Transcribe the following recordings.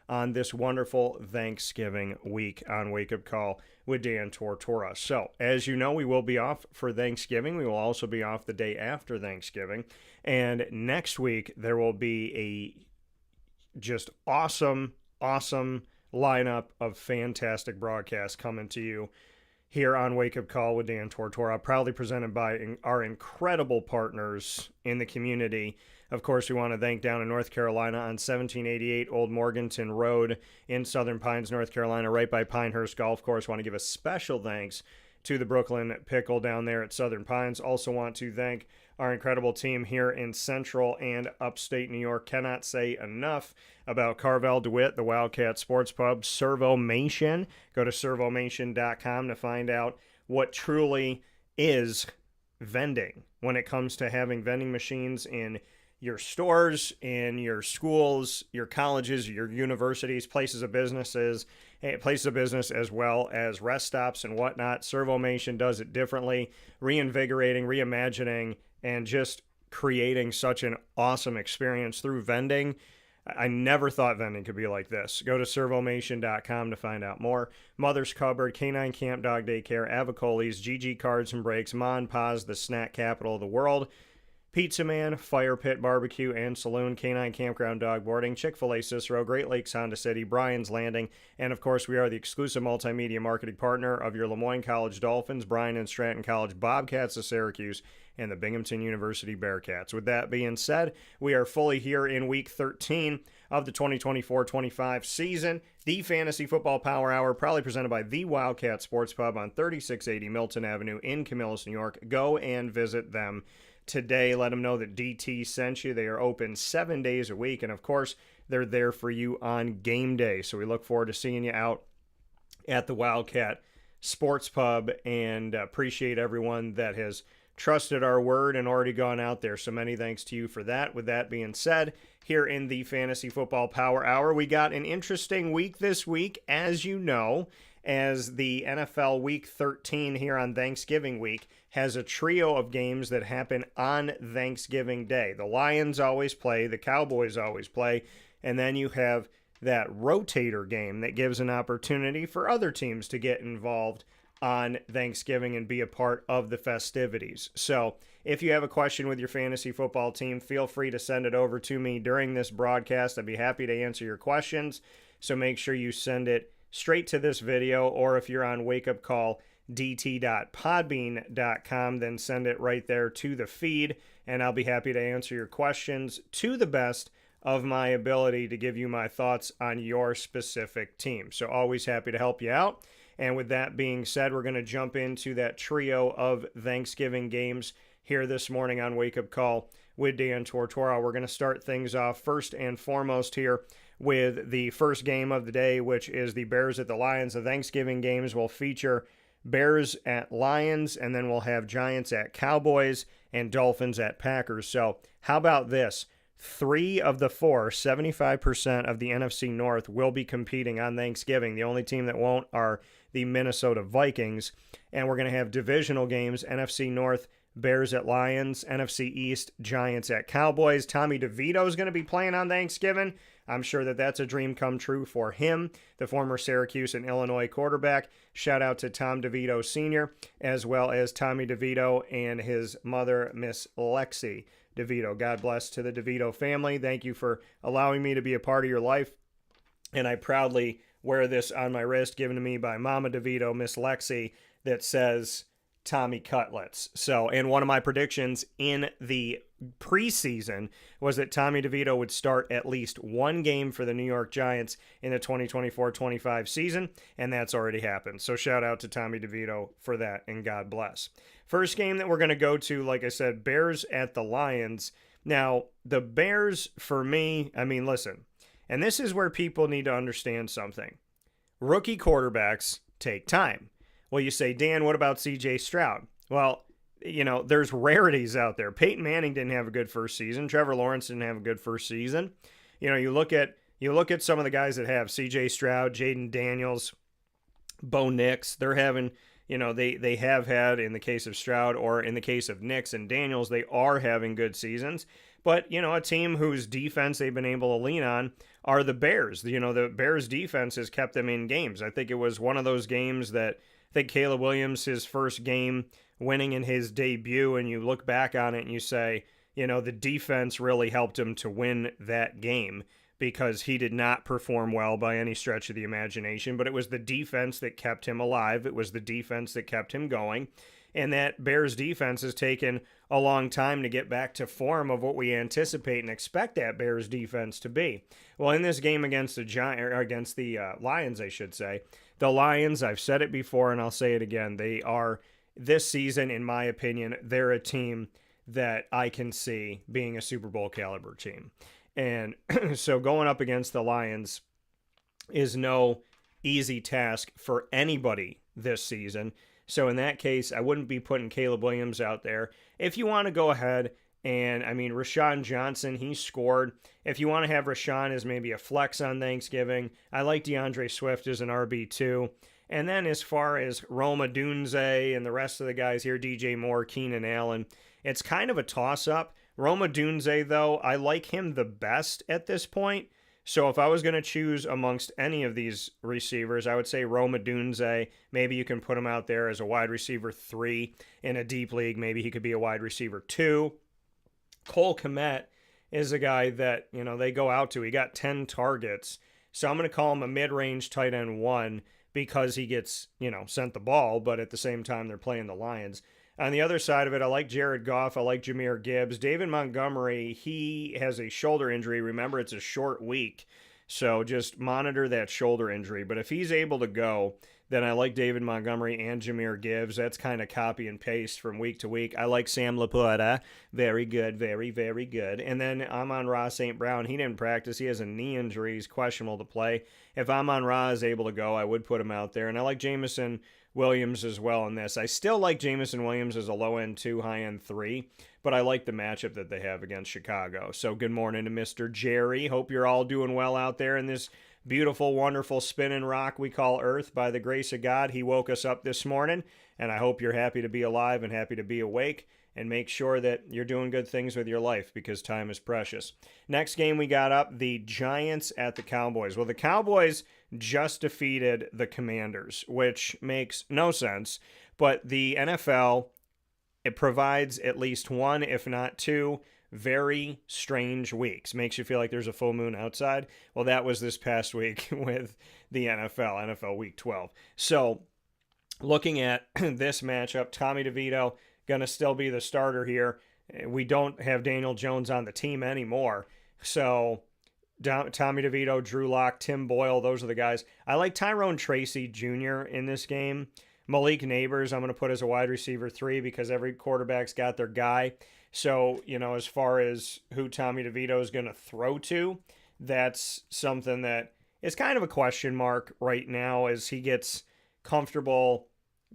on this wonderful Thanksgiving week on Wake Up Call with Dan Tortora. So, as you know, we will be off for Thanksgiving. We will also be off the day after Thanksgiving. And next week, there will be a just awesome lineup of fantastic broadcasts coming to you here on Wake Up Call with Dan Tortora, proudly presented by our incredible partners in the community. Of course, we want to thank down in North Carolina on 1788 Old Morganton Road in Southern Pines, North Carolina, right by Pinehurst Golf Course. Want to give a special thanks to the Brooklyn Pickle down there at Southern Pines. Also want to thank our incredible team here in Central and Upstate New York. Cannot say enough about Carvel DeWitt, the Wildcat Sports Pub, Servomation. Go to servomation.com to find out what truly is vending when it comes to having vending machines in your stores, in your schools, your colleges, your universities, places of business as well as rest stops and whatnot. Servomation does it differently, reinvigorating, reimagining, and just creating such an awesome experience through vending. I never thought vending could be like this. Go to servomation.com to find out more. Mother's Cupboard, Canine Camp Dog Daycare, Avicoli's, GG Cards and Breaks, Ma and Pa's, the snack capital of the world, Pizza Man, Fire Pit Barbecue and Saloon, Canine Campground Dog Boarding, Chick-fil-A Cicero, Great Lakes Honda City, Bryan's Landing, and of course we are the exclusive multimedia marketing partner of your Lemoyne College Dolphins, Bryan and Stratton College Bobcats of Syracuse, and the Binghamton University Bearcats. With that being said, we are fully here in Week 13 of the 2024-25 season. The Fantasy Football Power Hour, proudly presented by the Wildcat Sports Pub on 3680 Milton Avenue in Camillus, New York. Go and visit them today. Let them know that DT sent you. They are open 7 days a week, and of course, they're there for you on game day. So we look forward to seeing you out at the Wildcat Sports Pub, and appreciate everyone that has trusted our word and already gone out there. So many thanks to you for that. With that being said, here in the Fantasy Football Power Hour, we got an interesting week this week, as you know, as the NFL Week 13 here on Thanksgiving week has a trio of games that happen on Thanksgiving Day. The Lions always play, the Cowboys always play, and then you have that rotator game that gives an opportunity for other teams to get involved on Thanksgiving and be a part of the festivities. So if you have a question with your fantasy football team, feel free to send it over to me during this broadcast. I'd be happy to answer your questions. So make sure you send it straight to this video, or if you're on wakeupcalldt.podbean.com, then send it right there to the feed, and I'll be happy to answer your questions to the best of my ability to give you my thoughts on your specific team. So always happy to help you out. And with that being said, we're going to jump into that trio of Thanksgiving games here this morning on Wake Up Call with Dan Tortora. We're going to start things off first and foremost here with the first game of the day, which is the Bears at the Lions. The Thanksgiving games will feature Bears at Lions, and then we'll have Giants at Cowboys and Dolphins at Packers. So how about this? 3 of the 4, 75% of the NFC North, will be competing on Thanksgiving. The only team that won't are the Minnesota Vikings. And we're going to have divisional games, NFC North, Bears at Lions, NFC East, Giants at Cowboys. Tommy DeVito is going to be playing on Thanksgiving. I'm sure that that's a dream come true for him, the former Syracuse and Illinois quarterback. Shout out to Tom DeVito Sr., as well as Tommy DeVito and his mother, Miss Lexi DeVito. God bless to the DeVito family. Thank you for allowing me to be a part of your life. And I proudly wear this on my wrist, given to me by Mama DeVito, Miss Lexi, that says Tommy Cutlets. So, and one of my predictions in the preseason was that Tommy DeVito would start at least one game for the New York Giants in the 2024-25 season, and that's already happened. So shout out to Tommy DeVito for that, and God bless. First game that we're going to go to, like I said, Bears at the Lions. Now, the Bears, for me, I mean, listen, and this is where people need to understand something. Rookie quarterbacks take time. Well, you say, Dan, what about C.J. Stroud? Well, you know, there's rarities out there. Peyton Manning didn't have a good first season. Trevor Lawrence didn't have a good first season. You know, you look at some of the guys that have C.J. Stroud, Jaden Daniels, Bo Nix. They're having, you know, they have had, in the case of Stroud, or in the case of Nix and Daniels, they are having good seasons. But, you know, a team whose defense they've been able to lean on are the Bears. The Bears defense has kept them in games. I think it was one of those games that I think Caleb Williams, his first game winning in his debut, and you look back on it and you say, the defense really helped him to win that game because he did not perform well by any stretch of the imagination, but it was the defense that kept him alive. It was the defense that kept him going. And that Bears defense has taken a long time to get back to form of what we anticipate and expect that Bears defense to be. Well, in this game against the Lions, I should say, the Lions, I've said it before and I'll say it again, they are, this season, in my opinion, they're a team that I can see being a Super Bowl caliber team. And so going up against the Lions is no easy task for anybody this season. So in that case, I wouldn't be putting Caleb Williams out there. If you want to go ahead and, Rashawn Johnson, he scored. If you want to have Rashawn as maybe a flex on Thanksgiving, I like DeAndre Swift as an RB2. And then as far as Roma Dunze and the rest of the guys here, DJ Moore, Keenan Allen, it's kind of a toss-up. Roma Dunze, though, I like him the best at this point. So if I was going to choose amongst any of these receivers, I would say Roma Dunze. Maybe you can put him out there as a wide receiver 3 in a deep league. Maybe he could be a wide receiver 2. Cole Kmet is a guy that, they go out to. He got 10 targets. So I'm going to call him a mid-range tight end 1 because he gets, sent the ball, but at the same time they're playing the Lions. On the other side of it, I like Jared Goff. I like Jahmyr Gibbs. David Montgomery, he has a shoulder injury. Remember, it's a short week, so just monitor that shoulder injury. But if he's able to go, then I like David Montgomery and Jahmyr Gibbs. That's kind of copy and paste from week to week. I like Sam Laporta. Very good, very, very good. And then Amon-Ra St. Brown, he didn't practice. He has a knee injury. He's questionable to play. If Amon-Ra is able to go, I would put him out there. And I like Jameson Williams as well in this. I still like Jameson Williams as a low-end 2, high-end 3, but I like the matchup that they have against Chicago. So good morning to Mr. Jerry. Hope you're all doing well out there in this beautiful, wonderful spinning rock we call Earth. By the grace of God, he woke us up this morning, and I hope you're happy to be alive and happy to be awake, and make sure that you're doing good things with your life because time is precious. Next game we got up, the Giants at the Cowboys. Well, the Cowboys just defeated the Commanders, which makes no sense, but the NFL, it provides at least one, if not two, very strange weeks. Makes you feel like there's a full moon outside. Well, that was this past week with the NFL Week 12. So looking at this matchup, Tommy DeVito going to still be the starter here. We don't have Daniel Jones on the team anymore. So Tommy DeVito, Drew Lock, Tim Boyle, those are the guys. I like Tyrone Tracy Jr. in this game. Malik Neighbors, I'm going to put as a wide receiver 3 because every quarterback's got their guy. So, as far as who Tommy DeVito is going to throw to, that's something that is kind of a question mark right now as he gets comfortable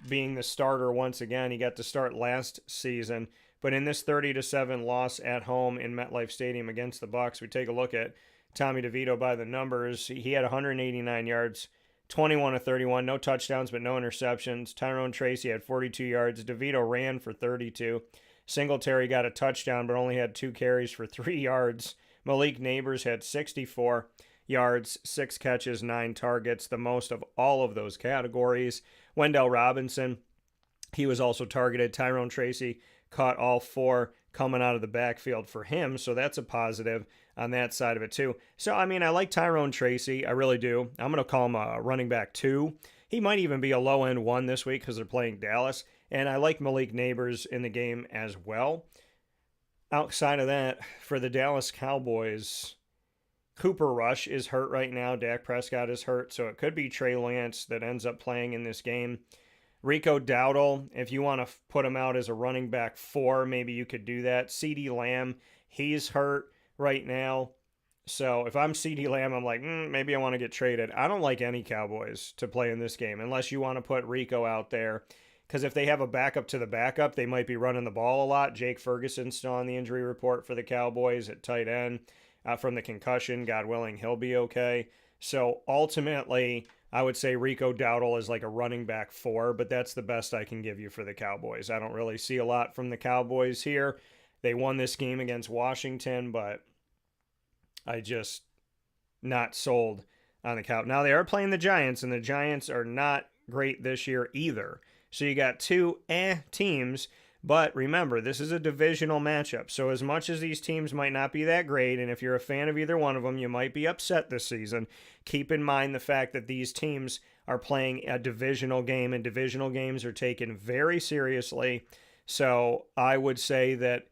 being the starter once again. He got to start last season, but in this 30-7 loss at home in MetLife Stadium against the Bucs, we take a look at Tommy DeVito by the numbers. He had 189 yards, 21 of 31, no touchdowns but no interceptions. Tyrone Tracy had 42 yards. DeVito ran for 32. Singletary got a touchdown but only had 2 carries for 3 yards. Malik Neighbors had 64 yards, 6 catches, 9 targets, the most of all of those categories. Wendell Robinson, he was also targeted. Tyrone Tracy caught all 4 coming out of the backfield for him, so that's a positive on that side of it too. So, I like Tyrone Tracy. I really do. I'm going to call him a running back 2. He might even be a low-end 1 this week because they're playing Dallas. And I like Malik Neighbors in the game as well. Outside of that, for the Dallas Cowboys, Cooper Rush is hurt right now. Dak Prescott is hurt, so it could be Trey Lance that ends up playing in this game. Rico Dowdle, if you want to put him out as a running back 4, maybe you could do that. CeeDee Lamb, he's hurt right now. So if I'm CeeDee Lamb, I'm like, maybe I want to get traded. I don't like any Cowboys to play in this game unless you want to put Rico out there. Because if they have a backup to the backup, they might be running the ball a lot. Jake Ferguson's still on the injury report for the Cowboys at tight end from the concussion. God willing, he'll be okay. So ultimately, I would say Rico Dowdle is like a running back 4, but that's the best I can give you for the Cowboys. I don't really see a lot from the Cowboys here. They won this game against Washington, but not sold on the Cow. Now they are playing the Giants, and the Giants are not great this year either. So you got two teams, but remember, this is a divisional matchup. So as much as these teams might not be that great, and if you're a fan of either one of them, you might be upset this season, keep in mind the fact that these teams are playing a divisional game, and divisional games are taken very seriously. So I would say that,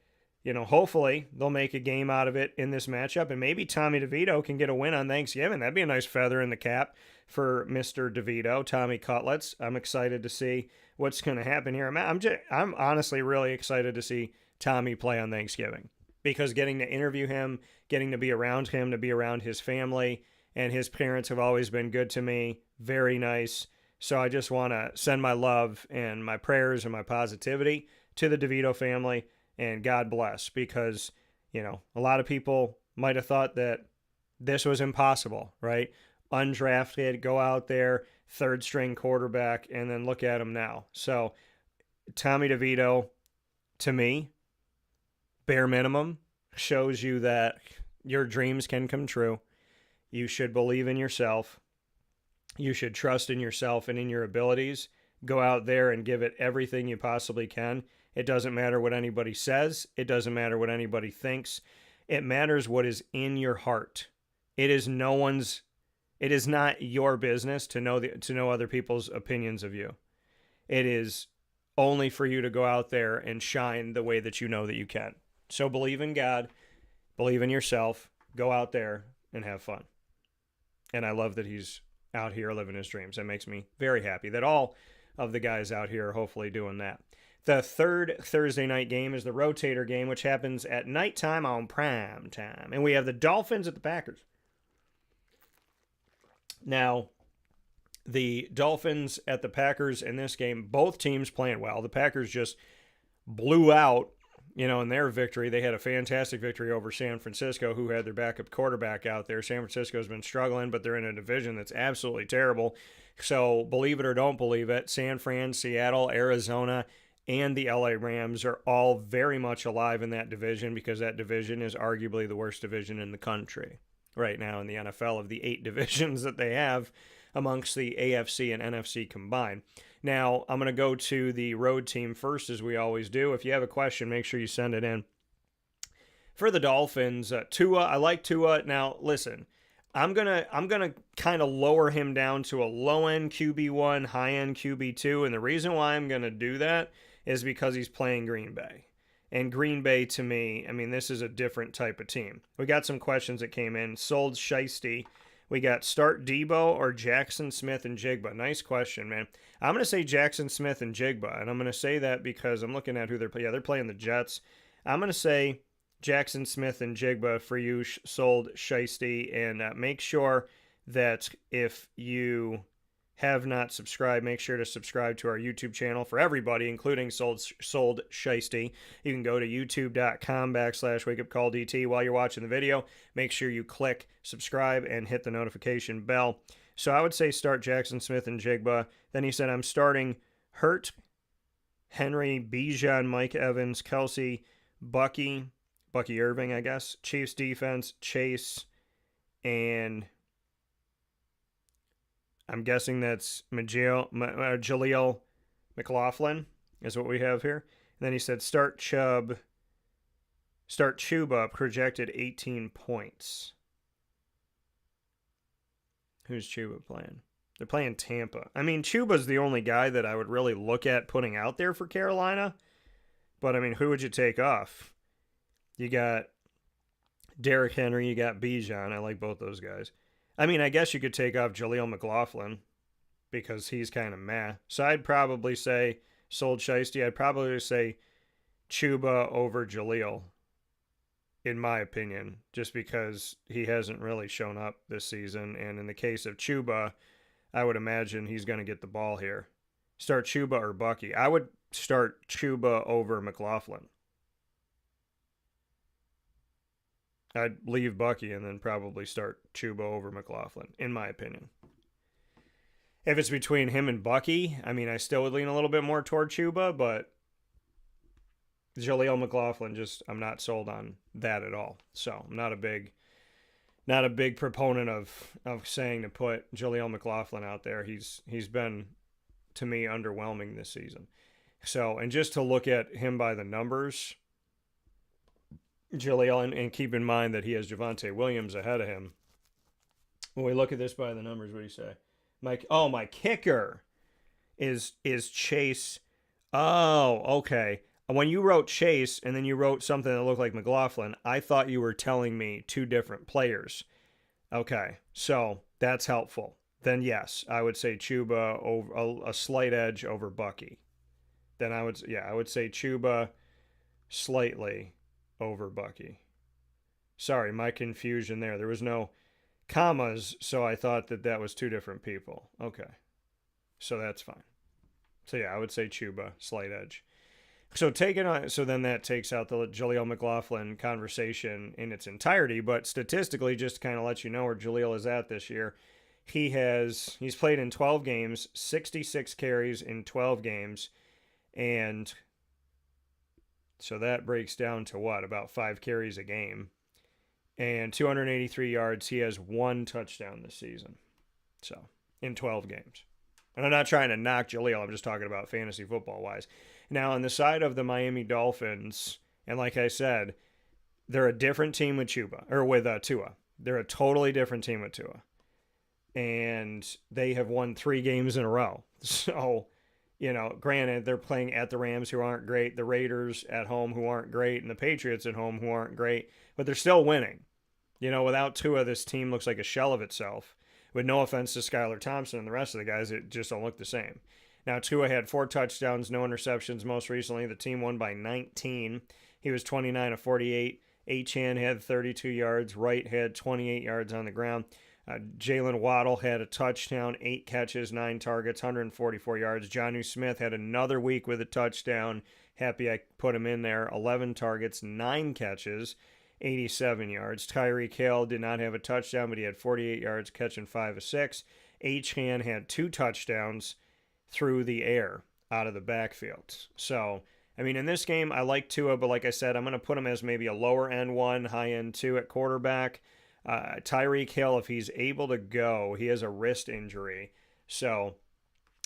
hopefully they'll make a game out of it in this matchup, and maybe Tommy DeVito can get a win on Thanksgiving. That'd be a nice feather in the cap for Mr. DeVito, Tommy Cutlets. I'm excited to see what's going to happen here. I'm honestly really excited to see Tommy play on Thanksgiving, because getting to interview him, getting to be around him, to be around his family, and his parents have always been good to me. Very nice. So I just want to send my love and my prayers and my positivity to the DeVito family, and God bless, because, a lot of people might have thought that this was impossible, right? Undrafted, go out there, third string quarterback, and then look at him now. So Tommy DeVito, to me, bare minimum, shows you that your dreams can come true. You should believe in yourself. You should trust in yourself and in your abilities. Go out there and give it everything you possibly can. It doesn't matter what anybody says. It doesn't matter what anybody thinks. It matters what is in your heart. It is not your business to know other people's opinions of you. It is only for you to go out there and shine the way that you know that you can. So believe in God, believe in yourself, go out there and have fun. And I love that he's out here living his dreams. That makes me very happy that all of the guys out here are hopefully doing that. The third Thursday night game is the Rotator game, which happens at nighttime on prime time. And we have the Dolphins at the Packers. Now, the Dolphins at the Packers in this game, both teams playing well. The Packers just blew out, in their victory. They had a fantastic victory over San Francisco, who had their backup quarterback out there. San Francisco's been struggling, but they're in a division that's absolutely terrible. So believe it or don't believe it, San Fran, Seattle, Arizona, and the LA Rams are all very much alive in that division, because that division is arguably the worst division in the country right now in the NFL of the 8 divisions that they have amongst the AFC and NFC combined. Now, I'm going to go to the road team first, as we always do. If you have a question, make sure you send it in. For the Dolphins, Tua, I like Tua. Now, listen, I'm gonna kind of lower him down to a low-end QB1, high-end QB2, and the reason why I'm going to do that is because he's playing Green Bay. And Green Bay, to me, this is a different type of team. We got some questions that came in. Sold Shiesty. We got start Debo or Jackson Smith and Jigba. Nice question, man. I'm going to say Jackson Smith and Jigba, and I'm going to say that because I'm looking at who they're playing. Yeah, they're playing the Jets. I'm going to say Jackson Smith and Jigba for you, sold Shiesty, and make sure that if you have not subscribed, make sure to subscribe to our YouTube channel for everybody, including Sold Shiesty. You can go to youtube.com/wakeupcalldt. While you're watching the video, make sure you click subscribe and hit the notification bell. So I would say start Jackson Smith and Jigba. Then he said, I'm starting Hurt, Henry, Bijan, Mike Evans, Kelsey, Bucky Irving, I guess, Chiefs defense, Chase, and I'm guessing that's Jaleel McLaughlin is what we have here. And then he said start Chuba, projected 18 points. Who's Chuba playing? They're playing Tampa. Chuba's the only guy that I would really look at putting out there for Carolina. But, who would you take off? You got Derrick Henry, you got Bijan. I like both those guys. I guess you could take off Jaleel McLaughlin because he's kind of meh. So I'd probably say sold Shiesty. I'd probably say Chuba over Jaleel, in my opinion, just because he hasn't really shown up this season. And in the case of Chuba, I would imagine he's going to get the ball here. Start Chuba or Bucky. I would start Chuba over McLaughlin. I'd leave Bucky and then probably start Chuba over McLaughlin, in my opinion. If it's between him and Bucky, I still would lean a little bit more toward Chuba, but Jaleel McLaughlin, I'm not sold on that at all. So I'm not a big not a big proponent of saying to put Jaleel McLaughlin out there. He's been, to me, underwhelming this season. So, and just to look at him by the numbers, Jaleel, and keep in mind that he has Javonte Williams ahead of him. When we look at this by the numbers, what do you say? My kicker is Chase. Oh, okay. When you wrote Chase and then you wrote something that looked like McLaughlin, I thought you were telling me two different players. Okay, so that's helpful. Then yes, I would say Chuba over a slight edge over Bucky. Then I would say Chuba slightly over Bucky. Sorry, my confusion there. There was no commas, so I thought that was two different people. Okay, so that's fine. So yeah, I would say Chuba slight edge. So then that takes out the Jaleel McLaughlin conversation in its entirety. But statistically, just to kind of let you know where Jaleel is at this year, he's played in 12 games, 66 carries in 12 games, and so that breaks down to what, about 5 carries a game, and 283 yards. He has 1 touchdown this season, so in 12 games. And I'm not trying to knock Jaleel. I'm just talking about fantasy football wise. Now, on the side of the Miami Dolphins, and like I said, they're a different team with Tua. They're a totally different team with Tua. And they have won 3 games in a row. So, granted, they're playing at the Rams, who aren't great, the Raiders at home, who aren't great, and the Patriots at home, who aren't great, but they're still winning. Without Tua, this team looks like a shell of itself. With no offense to Skylar Thompson and the rest of the guys, it just don't look the same. Now, Tua had 4 touchdowns, no interceptions most recently. The team won by 19. He was 29 of 48. Achane had 32 yards. Wright had 28 yards on the ground. Jalen Waddle had a touchdown, 8 catches, 9 targets, 144 yards. Jonnu Smith had another week with a touchdown. Happy I put him in there. 11 targets, 9 catches, 87 yards. Tyreek Hill did not have a touchdown, but he had 48 yards, catching 5 of 6. Achane had 2 touchdowns through the air out of the backfield. So, in this game, I like Tua, but like I said, I'm going to put him as maybe a lower end 1, high end 2 at quarterback. Tyreek Hill, if he's able to go, he has a wrist injury. So,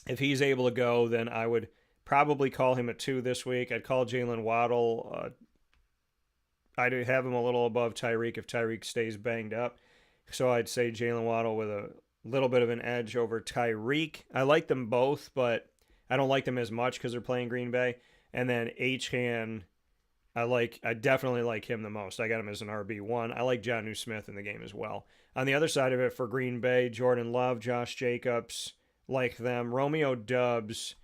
if he's able to go, then I would probably call him a 2 this week. I'd call Jalen Waddle. I'd have him a little above Tyreek if Tyreek stays banged up. So I'd say Jalen Waddle with a little bit of an edge over Tyreek. I like them both, but I don't like them as much because they're playing Green Bay. And then Achane, I definitely like him the most. I got him as an RB1. I like Jonnu Smith in the game as well. On the other side of it, for Green Bay, Jordan Love, Josh Jacobs, like them. Romeo Doubs,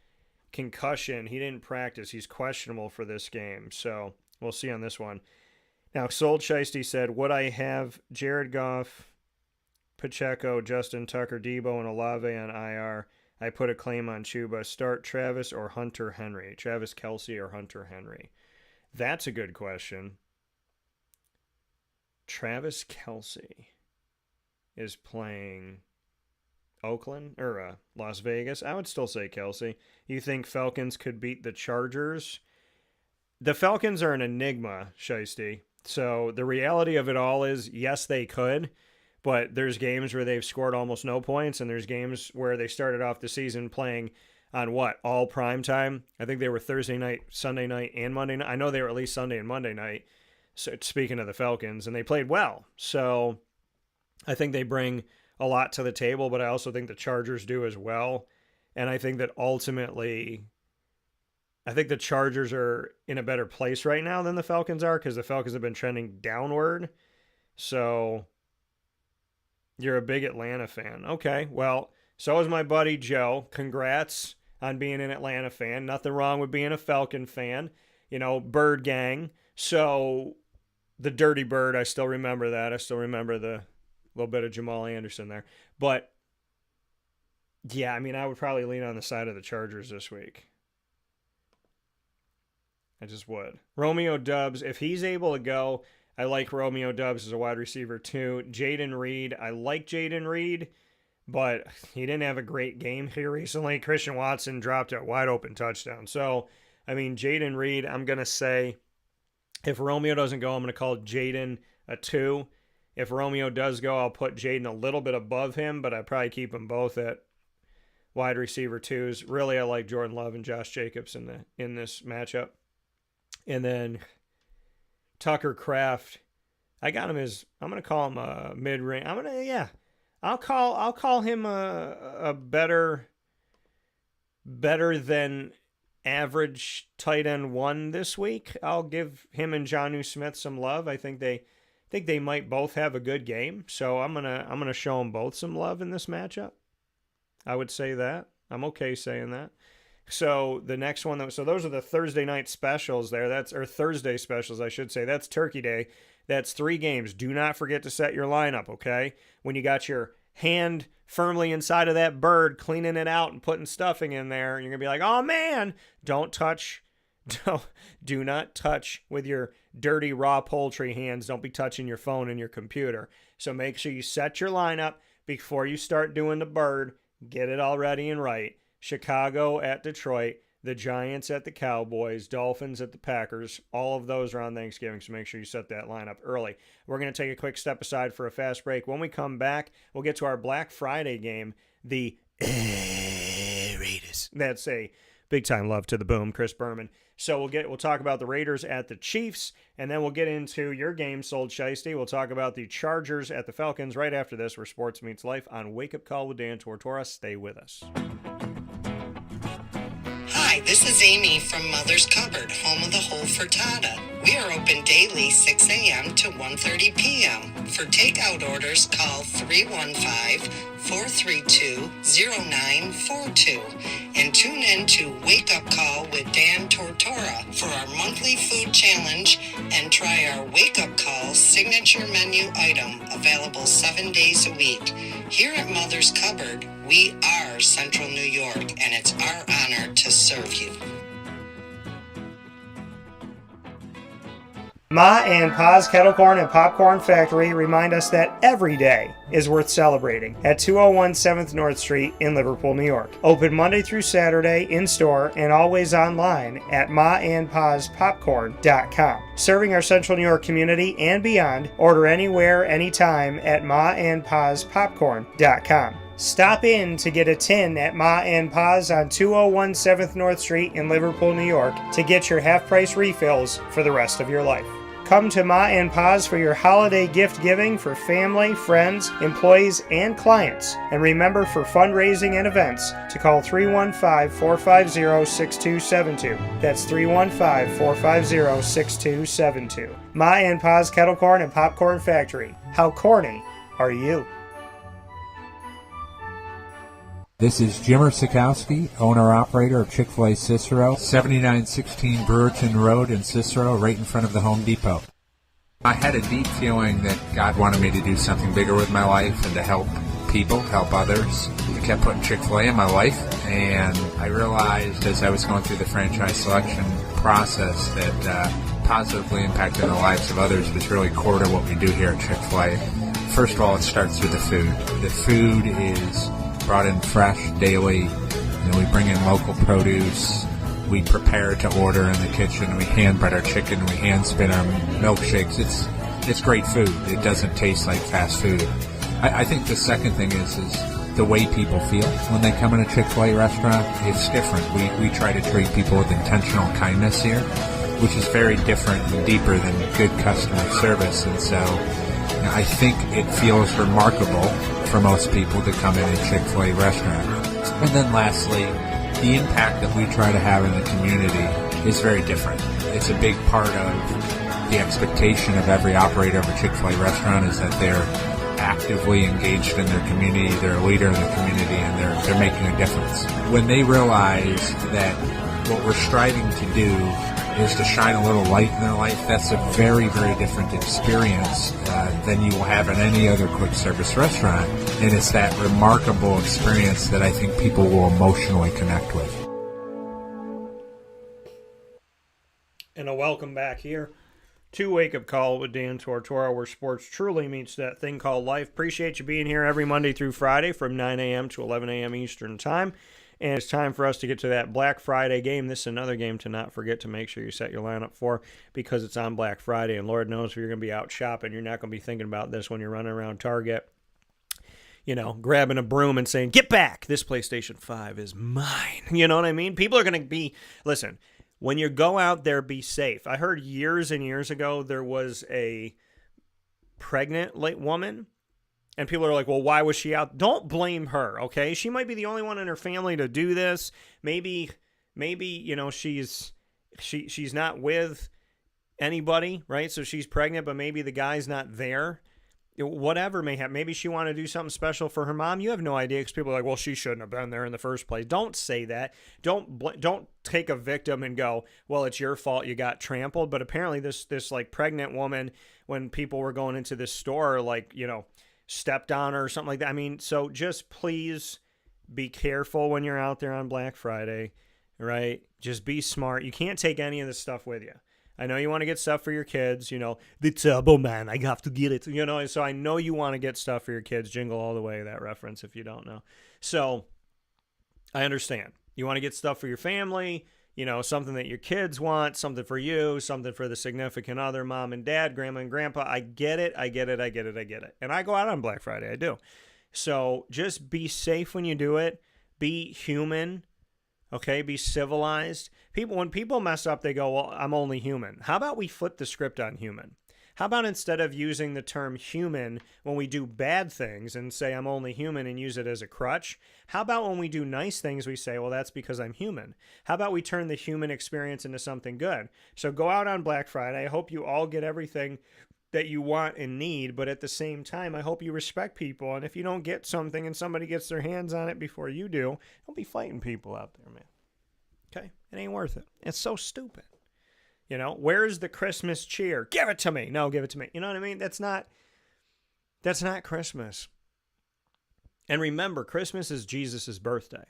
concussion. He didn't practice. He's questionable for this game. So we'll see on this one. Now, Sold Shiesty said, would I have Jared Goff, Pacheco, Justin Tucker, Debo, and Olave on IR? I put a claim on Chuba. Start Travis or Hunter Henry? Travis Kelce or Hunter Henry? That's a good question. Travis Kelce is playing Oakland or Las Vegas. I would still say Kelce. You think Falcons could beat the Chargers? The Falcons are an enigma, Shiesty. So the reality of it all is, yes, they could, but there's games where they've scored almost no points, and there's games where they started off the season playing on all prime time. I think they were Thursday night, Sunday night, and Monday night. I know they were at least Sunday and Monday night, so speaking of the Falcons, and they played well. So I think they bring a lot to the table, but I also think the Chargers do as well. And I think that ultimately, I think the Chargers are in a better place right now than the Falcons are, because the Falcons have been trending downward. So you're a big Atlanta fan. Okay, well, so is my buddy Joe. Congrats on being an Atlanta fan. Nothing wrong with being a Falcon fan. Bird Gang. So the Dirty Bird, I still remember that. I still remember the little bit of Jamal Anderson there. But yeah, I would probably lean on the side of the Chargers this week. I just would. Romeo Doubs, if he's able to go, I like Romeo Doubs as a wide receiver too. Jaden Reed, I like Jaden Reed, but he didn't have a great game here recently. Christian Watson dropped a wide open touchdown. So, Jaden Reed, I'm going to say, if Romeo doesn't go, I'm going to call Jaden a 2. If Romeo does go, I'll put Jaden a little bit above him, but I'd probably keep them both at wide receiver twos. Really, I like Jordan Love and Josh Jacobs in this matchup. And then Tucker Kraft, I got him as, I'm going to call him a mid-range. I'll call him a better than average tight end one this week. I'll give him and Jonnu Smith some love. I think they might both have a good game, so I'm gonna show them both some love in this matchup. I would say that. I'm okay saying that. So the next one, so those are the Thursday night specials there. Or Thursday specials, I should say. That's Turkey Day. That's 3 games. Do not forget to set your lineup, okay? When you got your hand firmly inside of that bird, cleaning it out and putting stuffing in there, and you're going to be like, oh man, do not touch with your dirty raw poultry hands. Don't be touching your phone and your computer. So make sure you set your lineup before you start doing the bird. Get it all ready and right. Chicago at Detroit, the Giants at the Cowboys, Dolphins at the Packers. All of those are on Thanksgiving, so make sure you set that lineup early. We're going to take a quick step aside for a fast break. When we come back, we'll get to our Black Friday game, the Raiders. That's a big-time love to the boom, Chris Berman. So we'll talk about the Raiders at the Chiefs, and then we'll get into your game, Sold Shiesty. We'll talk about the Chargers at the Falcons right after this, where sports meets life on Wake Up Call with Dan Tortora. Stay with us. Hi, this is Amy from Mother's Cupboard, home of the whole frittata. We are open daily 6 a.m. to 1:30 p.m. For takeout orders, call 315-432-0942 and tune in to Wake Up Call with Dan Tortora for our monthly food challenge and try our Wake Up Call signature menu item available 7 days a week. Here at Mother's Cupboard, we are Central New York, and it's our honor to serve you. Ma and Pa's Kettle Corn and Popcorn Factory remind us that every day is worth celebrating at 201 7th North Street in Liverpool, New York. Open Monday through Saturday in-store and always online at maandpaspopcorn.com. Serving our Central New York community and beyond, order anywhere, anytime at maandpaspopcorn.com. Stop in to get a tin at Ma and Pa's on 201 7th North Street in Liverpool, New York to get your half-price refills for the rest of your life. Come to Ma and Pa's for your holiday gift giving for family, friends, employees, and clients. And remember, for fundraising and events, to call 315-450-6272. That's 315-450-6272. Ma and Pa's Kettle Corn and Popcorn Factory. How corny are you? This is Jimmer Sikowski, owner-operator of Chick-fil-A Cicero, 7916 Brewerton Road in Cicero, right in front of the Home Depot. I had a deep feeling that God wanted me to do something bigger with my life and to help people, help others. I kept putting Chick-fil-A in my life, and I realized as I was going through the franchise selection process that positively impacting the lives of others was really core to what we do here at Chick-fil-A. First of all, it starts with the food. The food is brought in fresh daily. We bring in local produce. We prepare to order in the kitchen. We hand bread our chicken. We hand spin our milkshakes. It's great food. It doesn't taste like fast food. I think the second thing is the way people feel when they come in a Chick-fil-A restaurant. It's different. We try to treat people with intentional kindness here, which is very different and deeper than good customer service. And so I think it feels remarkable for most people to come in a Chick-fil-A restaurant. And then lastly, the impact that we try to have in the community is very different. It's a big part of the expectation of every operator of a Chick-fil-A restaurant is that they're actively engaged in their community, they're a leader in the community, and they're making a difference. When they realize that what we're striving to do is to shine a little light in their life, that's a very, very different experience than you will have in any other quick service restaurant. And it's that remarkable experience that I think people will emotionally connect with. And a welcome back here to Wake Up Call with Dan Tortora, where sports truly meets that thing called life. Appreciate you being here every Monday through Friday from 9 a.m. to 11 a.m. Eastern Time. And it's time for us to get to that Black Friday game. This is another game to not forget to make sure you set your lineup for, because it's on Black Friday. And Lord knows if you're going to be out shopping, you're not going to be thinking about this when you're running around Target, grabbing a broom and saying, get back, this PlayStation 5 is mine. You know what I mean? People are going to be, listen, when you go out there, be safe. I heard years and years ago there was a pregnant woman, and people are like, well, why was she out? Don't blame her, okay? She might be the only one in her family to do this. Maybe she's not with anybody, right? So she's pregnant, but maybe the guy's not there. Whatever may happen. Maybe she wanted to do something special for her mom. You have no idea, because people are like, well, she shouldn't have been there in the first place. Don't say that. Don't take a victim and go, well, it's your fault you got trampled. But apparently this like pregnant woman, when people were going into this store, like, stepped on her or something like that. I mean, so just please be careful when you're out there on Black Friday, right? Just be smart. You can't take any of this stuff with you. I know you want to get stuff for your kids, the Turbo Man, I have to get it, so I know you want to get stuff for your kids. Jingle all the way, that reference, if you don't know. So I understand. You want to get stuff for your family, something that your kids want, something for you, something for the significant other, mom and dad, grandma and grandpa. I get it. And I go out on Black Friday. I do. So just be safe when you do it. Be human. Okay, be civilized. When people mess up, they go, well, I'm only human. How about we flip the script on human? How about instead of using the term human when we do bad things and say I'm only human and use it as a crutch, how about when we do nice things, we say, well, that's because I'm human. How about we turn the human experience into something good? So go out on Black Friday. I hope you all get everything that you want and need, but at the same time, I hope you respect people. And if you don't get something and somebody gets their hands on it before you do, don't be fighting people out there, man. Okay? It ain't worth it. It's so stupid. Where's the Christmas cheer? Give it to me. No, give it to me. You know what I mean? That's not Christmas. And remember, Christmas is Jesus' birthday.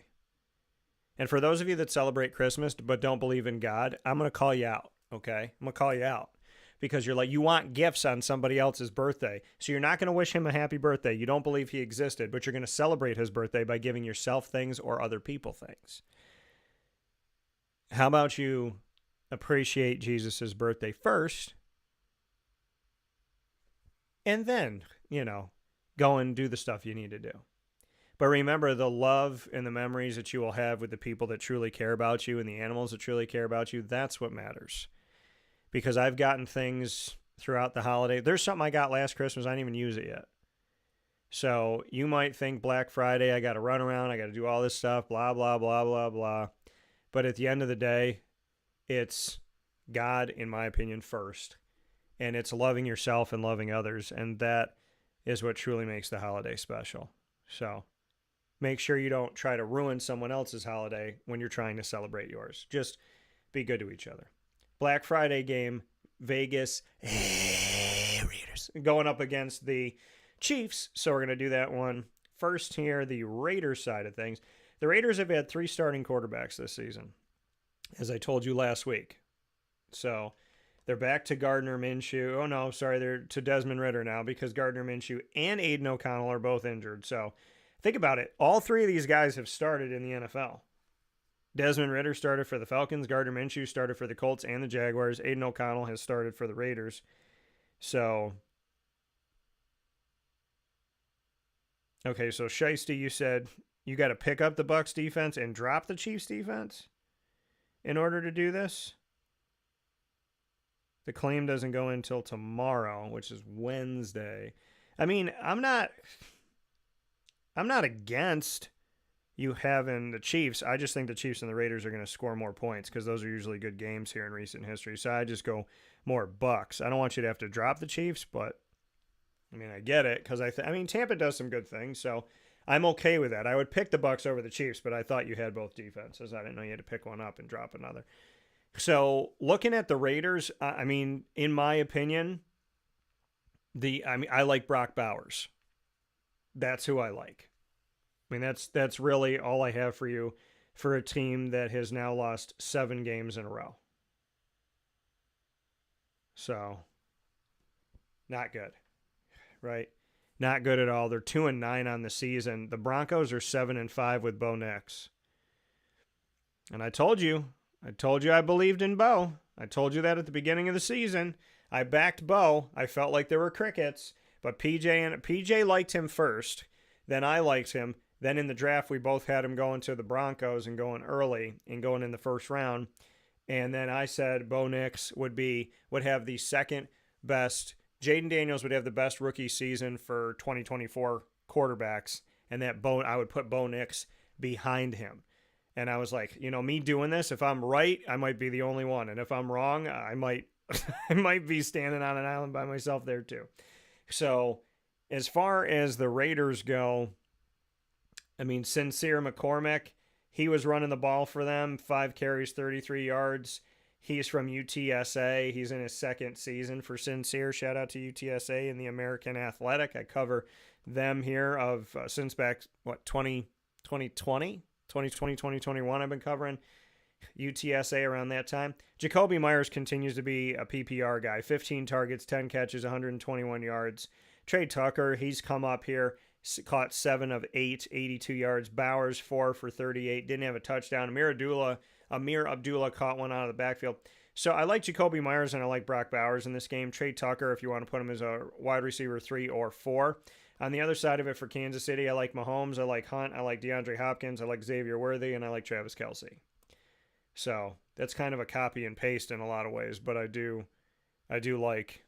And for those of you that celebrate Christmas but don't believe in God, I'm going to call you out, okay? I'm going to call you out. Because you're like, you want gifts on somebody else's birthday. So you're not going to wish him a happy birthday. You don't believe he existed, but you're going to celebrate his birthday by giving yourself things or other people things. How about you appreciate Jesus' birthday first, and then, go and do the stuff you need to do. But remember, the love and the memories that you will have with the people that truly care about you and the animals that truly care about you, that's what matters. Because I've gotten things throughout the holiday. There's something I got last Christmas. I didn't even use it yet. So you might think Black Friday, I got to run around. I got to do all this stuff, blah, blah, blah, blah, blah. But at the end of the day, it's God, in my opinion, first. And it's loving yourself and loving others. And that is what truly makes the holiday special. So make sure you don't try to ruin someone else's holiday when you're trying to celebrate yours. Just be good to each other. Black Friday game, Vegas Raiders going up against the Chiefs. So we're going to do that one first here, the Raiders side of things. The Raiders have had 3 starting quarterbacks this season, as I told you last week. So they're back to Gardner Minshew. Oh, no, sorry, they're to Desmond Ridder now, because Gardner Minshew and Aiden O'Connell are both injured. So think about it. All 3 of these guys have started in the NFL. Desmond Ridder started for the Falcons. Gardner Minshew started for the Colts and the Jaguars. Aiden O'Connell has started for the Raiders. So, okay, so Shiesty, you said you got to pick up the Bucs defense and drop the Chiefs defense in order to do this? The claim doesn't go until tomorrow, which is Wednesday. I mean, I'm not against you having the Chiefs. I just think the Chiefs and the Raiders are going to score more points, because those are usually good games here in recent history. So I just go more Bucs. I don't want you to have to drop the Chiefs, but I mean, I get it, because I mean, Tampa does some good things, so I'm okay with that. I would pick the Bucs over the Chiefs, but I thought you had both defenses. I didn't know you had to pick one up and drop another. So looking at the Raiders, I mean, in my opinion, I like Brock Bowers. That's who I like. I mean, that's really all I have for you for a team that has now lost 7 games in a row. So, not good, right? Not good at all. They're 2-9 on the season. The Broncos are 7-5 with Bo Nix. And I told you I believed in Bo. I told you that at the beginning of the season. I backed Bo. I felt like there were crickets, but PJ liked him first. Then I liked him. Then in the draft, we both had him going to the Broncos and going early and going in the first round. And then I said Bo Nix would have the second best. Jaden Daniels would have the best rookie season for 2024 quarterbacks, and that I would put Bo Nix behind him. And I was like, me doing this, if I'm right, I might be the only one. And if I'm wrong, I might I might be standing on an island by myself there too. So as far as the Raiders go, I mean, Sincere McCormick, he was running the ball for them, 5 carries, 33 yards. He's from UTSA. He's in his second season for Sincere. Shout out to UTSA and the American Athletic. I cover them here since back, 2020, 2021 I've been covering UTSA around that time. Jacoby Myers continues to be a PPR guy. 15 targets, 10 catches, 121 yards. Trey Tucker, he's come up here, caught 7 of 8, 82 yards. Bowers, 4 for 38, didn't have a touchdown. Amir Abdullah caught one out of the backfield. So I like Jacoby Myers and I like Brock Bowers in this game. Trey Tucker, if you want to put him as a wide receiver 3 or 4. On the other side of it for Kansas City, I like Mahomes, I like Hunt, I like DeAndre Hopkins, I like Xavier Worthy, and I like Travis Kelce. So that's kind of a copy and paste in a lot of ways, but I do like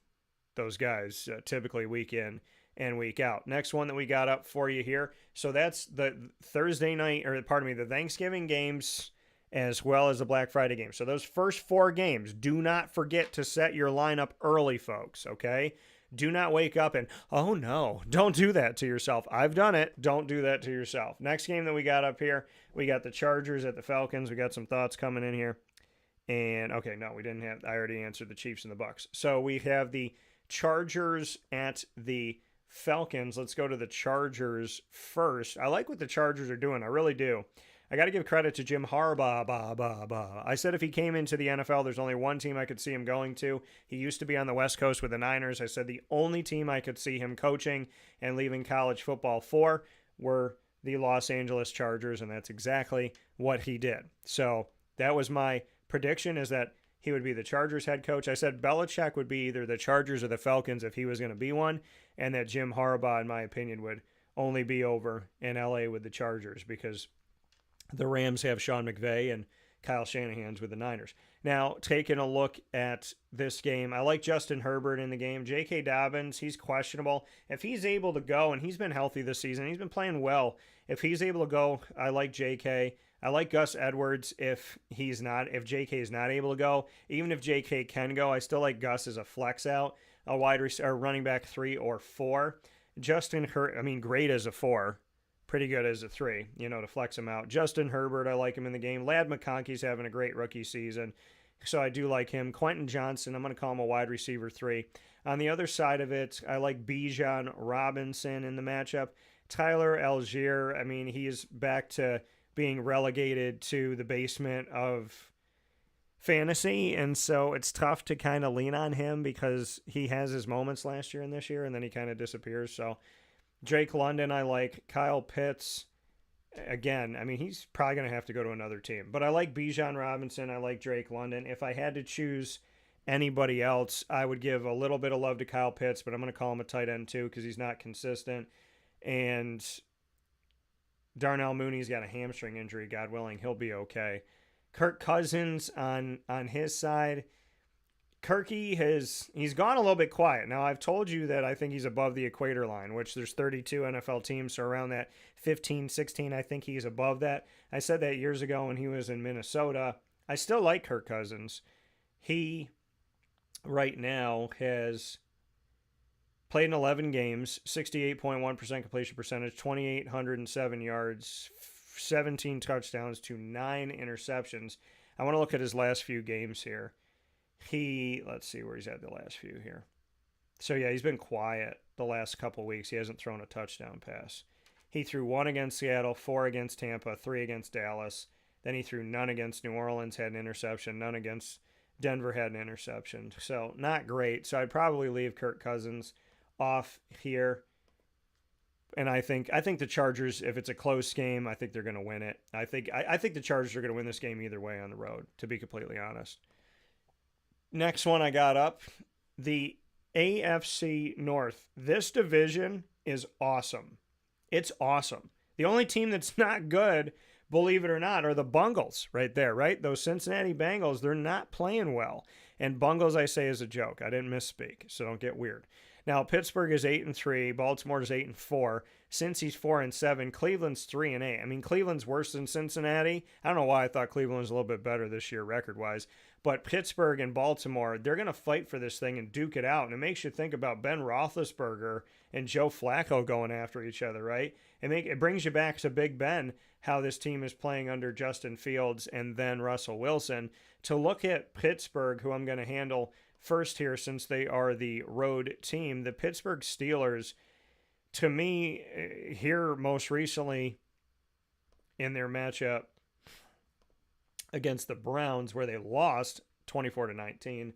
those guys typically week in and week out. Next one that we got up for you here. So that's the the Thanksgiving games as well as the Black Friday game. So those first 4 games, do not forget to set your lineup early, folks, okay? Do not wake up and, oh no, don't do that to yourself. I've done it. Don't do that to yourself. Next game that we got up here, we got the Chargers at the Falcons. We got some thoughts coming in here. And, okay, no, we didn't have, I already answered the Chiefs and the Bucks. So we have the Chargers at the Falcons. Let's go to the Chargers first. I like what the Chargers are doing. I really do. I got to give credit to Jim Harbaugh. I said if he came into the NFL, there's only one team I could see him going to. He used to be on the West Coast with the Niners. I said the only team I could see him coaching and leaving college football for were the Los Angeles Chargers, and that's exactly what he did. So that was my prediction, is that he would be the Chargers head coach. I said Belichick would be either the Chargers or the Falcons if he was going to be one, and that Jim Harbaugh, in my opinion, would only be over in LA with the Chargers because the Rams have Sean McVay and Kyle Shanahan's with the Niners. Now, taking a look at this game, I like Justin Herbert in the game. J.K. Dobbins, he's questionable. If he's able to go, and he's been healthy this season, he's been playing well. If he's able to go, I like J.K. I like Gus Edwards if J.K. is not able to go. Even if J.K. can go, I still like Gus as a flex out, a running back 3 or 4. Justin Herbert, great as a 4. Pretty good as a 3, to flex him out. Justin Herbert, I like him in the game. Ladd McConkey's having a great rookie season, so I do like him. Quentin Johnson, I'm going to call him a wide receiver 3. On the other side of it, I like Bijan Robinson in the matchup. Tyler Algier, he's back to being relegated to the basement of fantasy, and so it's tough to kind of lean on him because he has his moments last year and this year, and then he kind of disappears, so Drake London, I like. Kyle Pitts, again, he's probably going to have to go to another team. But I like Bijan Robinson. I like Drake London. If I had to choose anybody else, I would give a little bit of love to Kyle Pitts, but I'm going to call him a tight end too because he's not consistent. And Darnell Mooney's got a hamstring injury, God willing. He'll be okay. Kirk Cousins on his side. Kirky he's gone a little bit quiet. Now, I've told you that I think he's above the equator line, which there's 32 NFL teams, so around that 15, 16, I think he's above that. I said that years ago when he was in Minnesota. I still like Kirk Cousins. He, right now, has played in 11 games, 68.1% completion percentage, 2,807 yards, 17 touchdowns to 9 interceptions. I want to look at his last few games here. Let's see where he's at the last few here. So, yeah, he's been quiet the last couple weeks. He hasn't thrown a touchdown pass. He threw 1 against Seattle, 4 against Tampa, 3 against Dallas. Then he threw none against New Orleans, had an interception. None against Denver, had an interception. So, not great. So, I'd probably leave Kirk Cousins off here. And I think the Chargers, if it's a close game, I think they're going to win it. I think the Chargers are going to win this game either way on the road, to be completely honest. Next one I got up, the AFC North. This division is awesome. It's awesome. The only team that's not good, believe it or not, are the Bungles right there, right? Those Cincinnati Bengals, they're not playing well. And Bungles, I say, is a joke. I didn't misspeak, so don't get weird. Now, Pittsburgh is 8-3. Baltimore is 8-4. Cincy's 4-7. Cleveland's 3-8. I mean, Cleveland's worse than Cincinnati. I don't know why I thought Cleveland was a little bit better this year record-wise. But Pittsburgh and Baltimore, they're going to fight for this thing and duke it out. And it makes you think about Ben Roethlisberger and Joe Flacco going after each other, right? It brings you back to Big Ben, how this team is playing under Justin Fields and then Russell Wilson. To look at Pittsburgh, who I'm going to handle first here since they are the road team, the Pittsburgh Steelers, to me, here most recently in their matchup against the Browns, where they lost 24-19.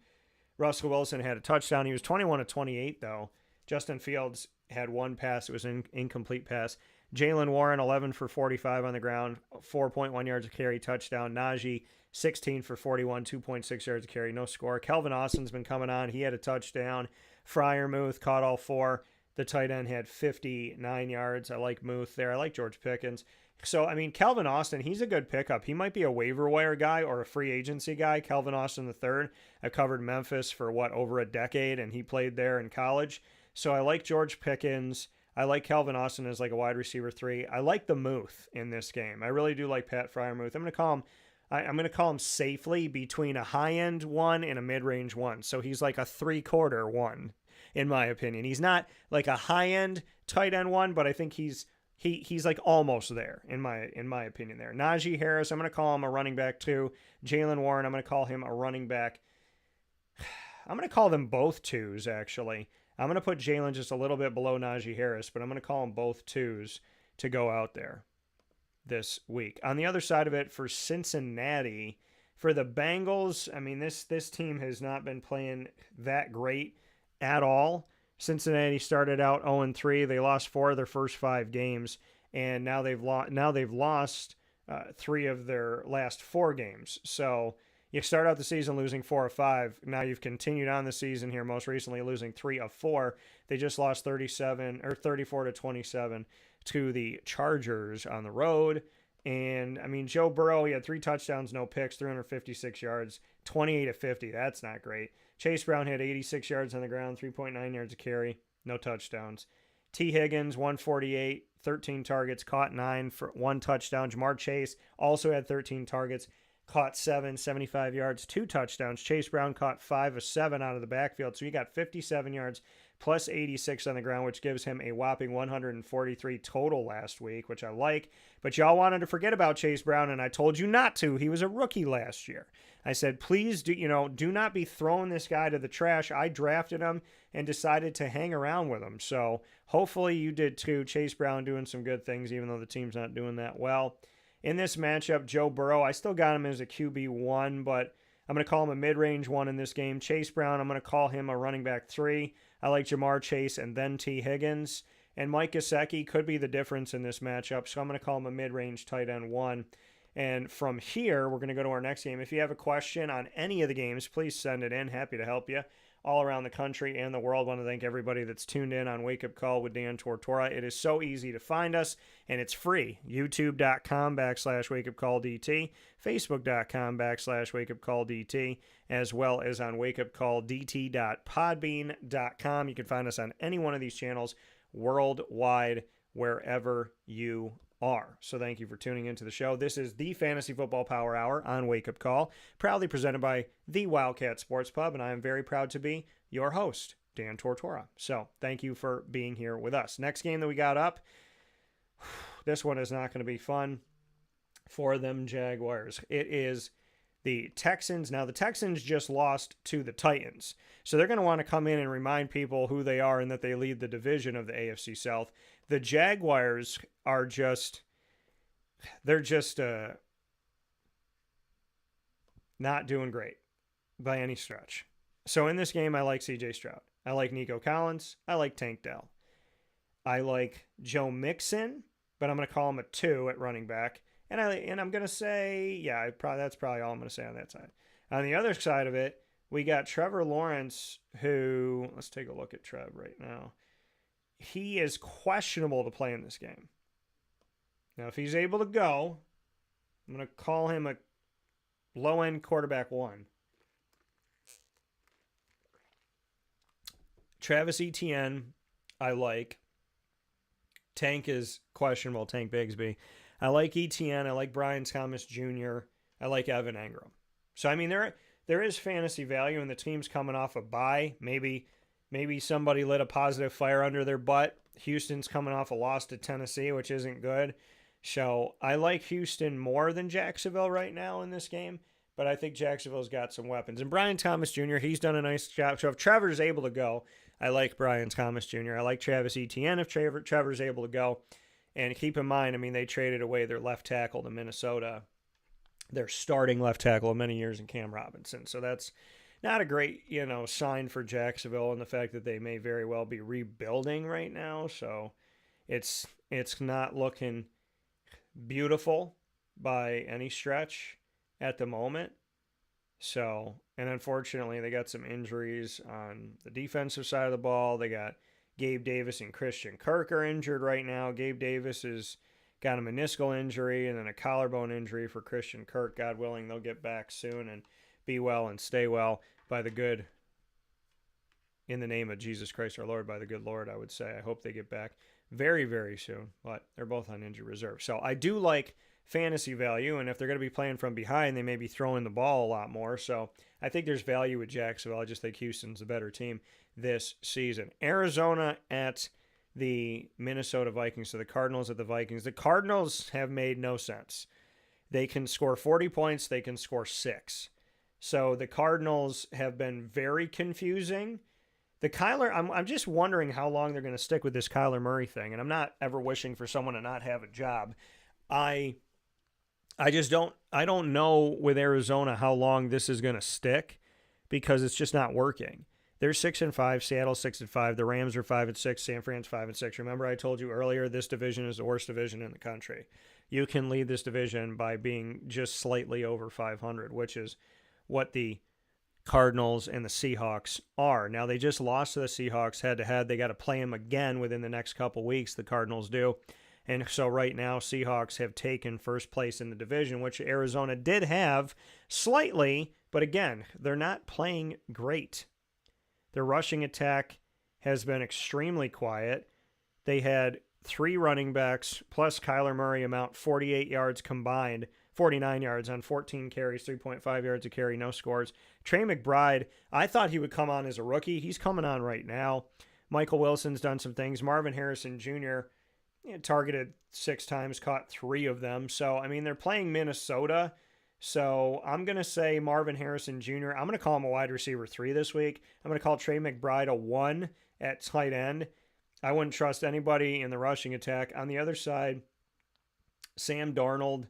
Russell Wilson had a touchdown. He was 21-28, though. Justin Fields had one pass. It was an incomplete pass. Jalen Warren, 11 for 45 on the ground, 4.1 yards a carry, touchdown. Najee, 16 for 41, 2.6 yards a carry, no score. Kelvin Austin's been coming on. He had a touchdown. Freiermuth caught all four. The tight end had 59 yards. I like Muth there. I like George Pickens. So, I mean, Kelvin Austin, he's a good pickup. He might be a waiver wire guy or a free agency guy. Kelvin Austin III. I've covered Memphis for, over a decade, and he played there in college. So I like George Pickens. I like Kelvin Austin as like a wide receiver 3. I like the Muth in this game. I really do like Pat Freiermuth. I'm going to call him safely between a high-end 1 and a mid-range 1. So he's like a 3/4 1, in my opinion. He's not like a high-end tight end 1, but I think he's like almost there in my opinion there. Najee Harris, I'm going to call him a running back 2. Jalen Warren, I'm going to call him a running back. I'm going to call them both 2s, actually. I'm going to put Jalen just a little bit below Najee Harris, but I'm going to call them both 2s to go out there this week. On the other side of it, for Cincinnati, for the Bengals, I mean, this team has not been playing that great at all. Cincinnati started out 0-3. They lost 4 of their first 5 games, and now they've lost 3 of their last 4 games. So you start out the season losing 4 of 5. Now you've continued on the season here, most recently losing 3 of 4. They just lost 34-27 to the Chargers on the road. And, I mean, Joe Burrow, he had 3 touchdowns, no picks, 356 yards, 28-50. That's not great. Chase Brown had 86 yards on the ground, 3.9 yards a carry, no touchdowns. T. Higgins, 148, 13 targets, caught 9 for 1 touchdown. Jamar Chase also had 13 targets, caught 7, 75 yards, 2 touchdowns. Chase Brown caught 5 of 7 out of the backfield, so he got 57 yards plus 86 on the ground, which gives him a whopping 143 total last week, which I like. But y'all wanted to forget about Chase Brown, and I told you not to. He was a rookie last year. I said, please do not be throwing this guy to the trash. I drafted him and decided to hang around with him. So hopefully you did too. Chase Brown doing some good things, even though the team's not doing that well. In this matchup, Joe Burrow, I still got him as a QB1, but I'm going to call him a mid-range 1 in this game. Chase Brown, I'm going to call him a running back 3. I like Jamar Chase and then T. Higgins. And Mike Gesicki could be the difference in this matchup, so I'm going to call him a mid-range tight end 1. And from here, we're going to go to our next game. If you have a question on any of the games, please send it in. Happy to help you all around the country and the world. I want to thank everybody that's tuned in on Wake Up Call with Dan Tortora. It is so easy to find us, and it's free. YouTube.com/WakeUpCallDT, Facebook.com/WakeUpCallDT, as well as on WakeUpCallDT.podbean.com. You can find us on any one of these channels worldwide, wherever you are. So thank you for tuning into the show. This is the Fantasy Football Power Hour on Wake Up Call, proudly presented by the Wildcat Sports Pub, and I am very proud to be your host, Dan Tortora. So thank you for being here with us. Next game that we got up, this one is not going to be fun for them Jaguars. It is the Texans. Now, the Texans just lost to the Titans, so they're going to want to come in and remind people who they are and that they lead the division of the AFC South. The Jaguars are they're just not doing great by any stretch. So in this game, I like C.J. Stroud. I like Nico Collins. I like Tank Dell. I like Joe Mixon, but I'm going to call him a 2 at running back. And I'm going to say, yeah, that's probably all I'm going to say on that side. On the other side of it, we got Trevor Lawrence, who, let's take a look at Trev right now. He is questionable to play in this game. Now, if he's able to go, I'm going to call him a low-end quarterback 1. Travis Etienne, I like. Tank is questionable, Tank Bigsby. I like Etienne. I like Brian Thomas Jr. I like Evan Engram. So, I mean, there is fantasy value, and the team's coming off a bye. Maybe somebody lit a positive fire under their butt. Houston's coming off a loss to Tennessee, which isn't good. So I like Houston more than Jacksonville right now in this game, but I think Jacksonville's got some weapons. And Brian Thomas Jr., he's done a nice job. So if Trevor's able to go, I like Brian Thomas Jr. I like Travis Etienne if Trevor's able to go. And keep in mind, I mean, they traded away their left tackle to Minnesota, their starting left tackle of many years in Cam Robinson. So that's not a great, sign for Jacksonville, and the fact that they may very well be rebuilding right now. So it's not looking beautiful by any stretch at the moment. So, and unfortunately, they got some injuries on the defensive side of the ball. They got Gabe Davis and Christian Kirk are injured right now. Gabe Davis has got a meniscal injury and then a collarbone injury for Christian Kirk. God willing, they'll get back soon and be well and stay well by the good, in the name of Jesus Christ our Lord, by the good Lord, I would say. I hope they get back very, very soon, but they're both on injury reserve. So I do like fantasy value, and if they're going to be playing from behind, they may be throwing the ball a lot more. So I think there's value with Jacksonville. I just think Houston's a better team this season. Arizona at the Minnesota Vikings. So the Cardinals at the Vikings. The Cardinals have made no sense. They can score 40 points. They can score 6. So the Cardinals have been very confusing. I'm just wondering how long they're going to stick with this Kyler Murray thing. And I'm not ever wishing for someone to not have a job. I don't know with Arizona how long this is going to stick, because it's just not working. They're 6-5, Seattle's 6-5, the Rams are 5-6, San Fran's 5-6. Remember, I told you earlier, this division is the worst division in the country. You can lead this division by being just slightly over 500, which is what the Cardinals and the Seahawks are. Now, they just lost to the Seahawks head-to-head. They got to play them again within the next couple weeks, the Cardinals do. And so right now, Seahawks have taken first place in the division, which Arizona did have slightly, but again, they're not playing great. Their rushing attack has been extremely quiet. They had 3 running backs plus Kyler Murray amount 48 yards combined, 49 yards on 14 carries, 3.5 yards a carry, no scores. Trey McBride, I thought he would come on as a rookie. He's coming on right now. Michael Wilson's done some things. Marvin Harrison Jr. Targeted 6 times, caught 3 of them. So, I mean, they're playing Minnesota. So I'm going to say Marvin Harrison Jr. I'm going to call him a wide receiver 3 this week. I'm going to call Trey McBride a 1 at tight end. I wouldn't trust anybody in the rushing attack. On the other side, Sam Darnold.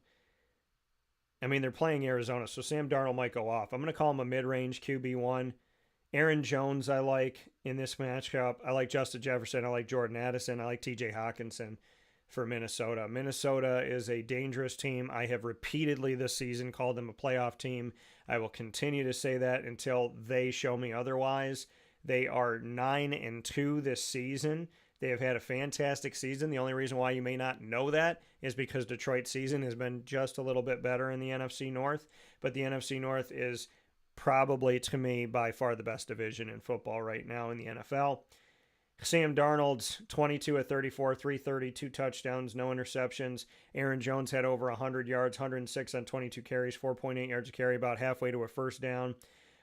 I mean, they're playing Arizona, so Sam Darnold might go off. I'm going to call him a mid-range QB1. Aaron Jones I like in this matchup. I like Justin Jefferson. I like Jordan Addison. I like TJ Hawkinson for Minnesota. Minnesota is a dangerous team. I have repeatedly this season called them a playoff team. I will continue to say that until they show me otherwise. They are 9-2 this season. They have had a fantastic season. The only reason why you may not know that is because Detroit's season has been just a little bit better in the NFC North. But the NFC North is probably, to me, by far the best division in football right now in the NFL. Sam Darnold's 22 of 34, 330, 2 touchdowns, no interceptions. Aaron Jones had over 100 yards, 106 on 22 carries, 4.8 yards a carry, about halfway to a first down.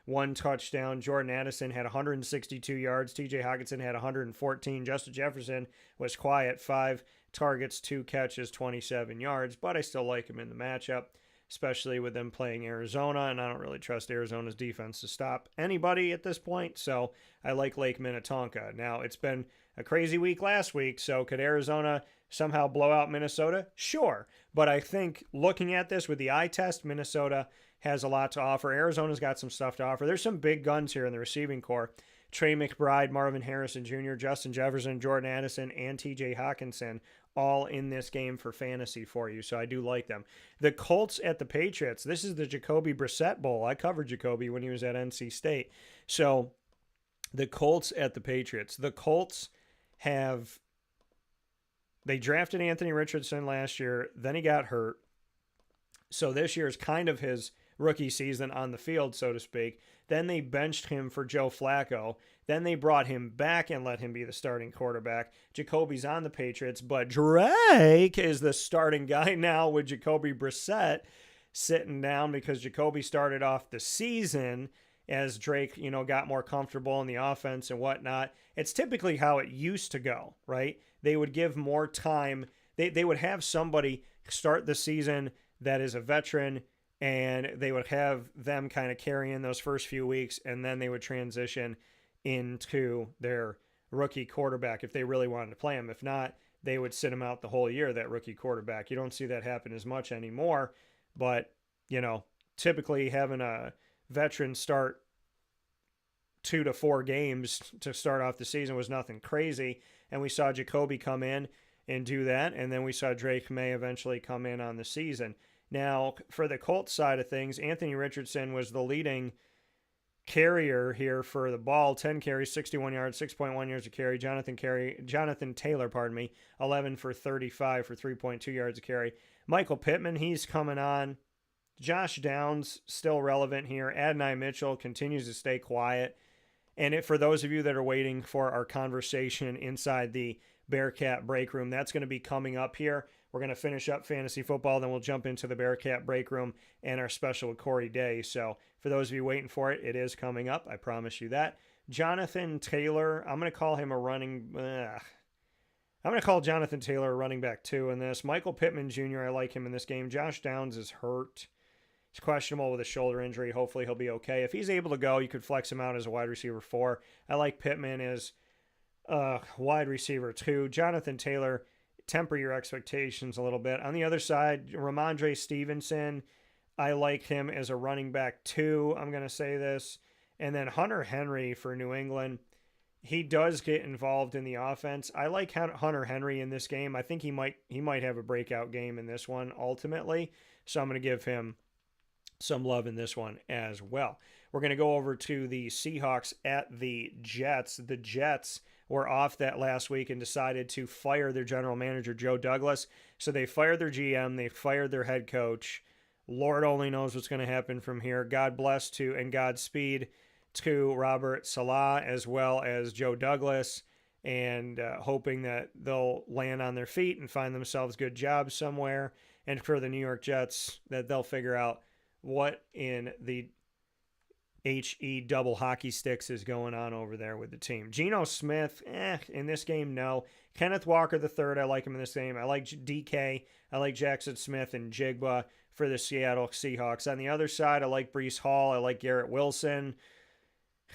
1 touchdown. Jordan Addison had 162 yards. TJ Hawkinson had 114. Justin Jefferson was quiet. 5 targets, 2 catches, 27 yards. But I still like him in the matchup, especially with them playing Arizona. And I don't really trust Arizona's defense to stop anybody at this point. So I like Lake Minnetonka. Now, it's been a crazy week last week. So could Arizona somehow blow out Minnesota? Sure. But I think looking at this with the eye test, Minnesota has a lot to offer. Arizona's got some stuff to offer. There's some big guns here in the receiving corps. Trey McBride, Marvin Harrison Jr., Justin Jefferson, Jordan Addison, and TJ Hawkinson all in this game for fantasy for you. So I do like them. The Colts at the Patriots. This is the Jacoby Brissett Bowl. I covered Jacoby when he was at NC State. So the Colts at the Patriots. The Colts they drafted Anthony Richardson last year. Then he got hurt. So this year is kind of his rookie season on the field, so to speak. Then they benched him for Joe Flacco. Then they brought him back and let him be the starting quarterback. Jacoby's on the Patriots, but Drake is the starting guy now with Jacoby Brissett sitting down because Jacoby started off the season as Drake, got more comfortable in the offense and whatnot. It's typically how it used to go, right? They would give more time. They would have somebody start the season that is a veteran, and they would have them kind of carry in those first few weeks, and then they would transition into their rookie quarterback if they really wanted to play him. If not, they would sit him out the whole year, that rookie quarterback. You don't see that happen as much anymore, but, typically having a veteran start 2 to 4 games to start off the season was nothing crazy, and we saw Jacoby come in and do that, and then we saw Drake May eventually come in on the season. Now, for the Colts side of things, Anthony Richardson was the leading carrier here for the ball, 10 carries, 61 yards, 6.1 yards a carry. Jonathan Taylor, 11 for 35 for 3.2 yards a carry. Michael Pittman, he's coming on. Josh Downs, still relevant here. Adonai Mitchell continues to stay quiet. And for those of you that are waiting for our conversation inside the Bearcat break room, that's going to be coming up here. We're going to finish up fantasy football, then we'll jump into the Bearcat break room and our special with Corey Day. So for those of you waiting for it, it is coming up. I promise you that. Jonathan Taylor, I'm going to call him I'm going to call Jonathan Taylor a running back 2 in this. Michael Pittman Jr., I like him in this game. Josh Downs is hurt. He's questionable with a shoulder injury. Hopefully he'll be okay. If he's able to go, you could flex him out as a wide receiver 4. I like Pittman as wide receiver 2. Jonathan Taylor, temper your expectations a little bit. On the other side, Ramondre Stevenson, I like him as a running back 2. I'm going to say this. And then Hunter Henry for New England. He does get involved in the offense. I like Hunter Henry in this game. I think he might have a breakout game in this one ultimately. So I'm going to give him some love in this one as well. We're going to go over to the Seahawks at the Jets. The Jets were off that last week and decided to fire their general manager, Joe Douglas. So they fired their GM. They fired their head coach. Lord only knows what's going to happen from here. God bless to and Godspeed to Robert Saleh as well as Joe Douglas, and hoping that they'll land on their feet and find themselves good jobs somewhere. And for the New York Jets, that they'll figure out what in the HE double hockey sticks is going on over there with the team. Geno Smith, in this game, no. Kenneth Walker III, I like him in this game. I like DK. I like Jackson Smith and Jigba for the Seattle Seahawks. On the other side, I like Breece Hall. I like Garrett Wilson.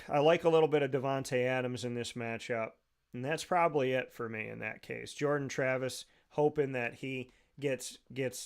I like a little bit of Devontae Adams in this matchup. And that's probably it for me in that case. Jordan Travis, hoping that he gets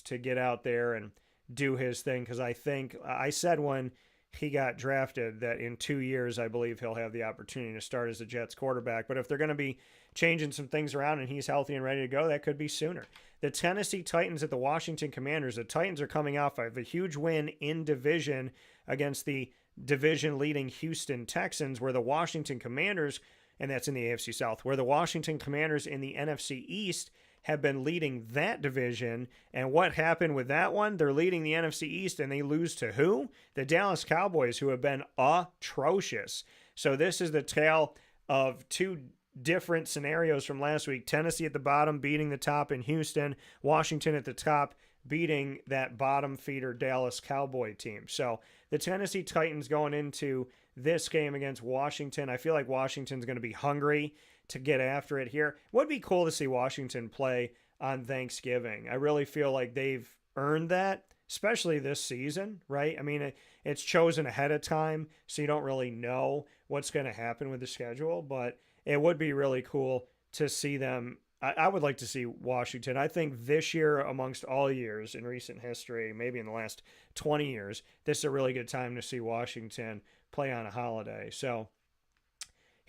to get out there and do his thing, because I said when he got drafted that in 2 years, I believe he'll have the opportunity to start as a Jets quarterback. But if they're going to be changing some things around and he's healthy and ready to go, that could be sooner. The Tennessee Titans at the Washington Commanders. The Titans are coming off of a huge win in division against the division-leading Houston Texans, where the Washington Commanders, and that's in the AFC South, where the Washington Commanders in the NFC East have been leading that division. And what happened with that one? They're leading the NFC East, and they lose to who? The Dallas Cowboys, who have been atrocious. So this is the tale of two different scenarios from last week. Tennessee at the bottom beating the top in Houston. Washington at the top beating that bottom feeder Dallas Cowboy team. So the Tennessee Titans going into this game against Washington, I feel like Washington's going to be hungry to get after it here. It would be cool to see Washington play on Thanksgiving. I really feel like they've earned that, especially this season, right? I mean, it's chosen ahead of time, so you don't really know what's going to happen with the schedule, but it would be really cool to see them. I would like to see Washington. I think this year, amongst all years in recent history, maybe in the last 20 years, this is a really good time to see Washington play on a holiday. So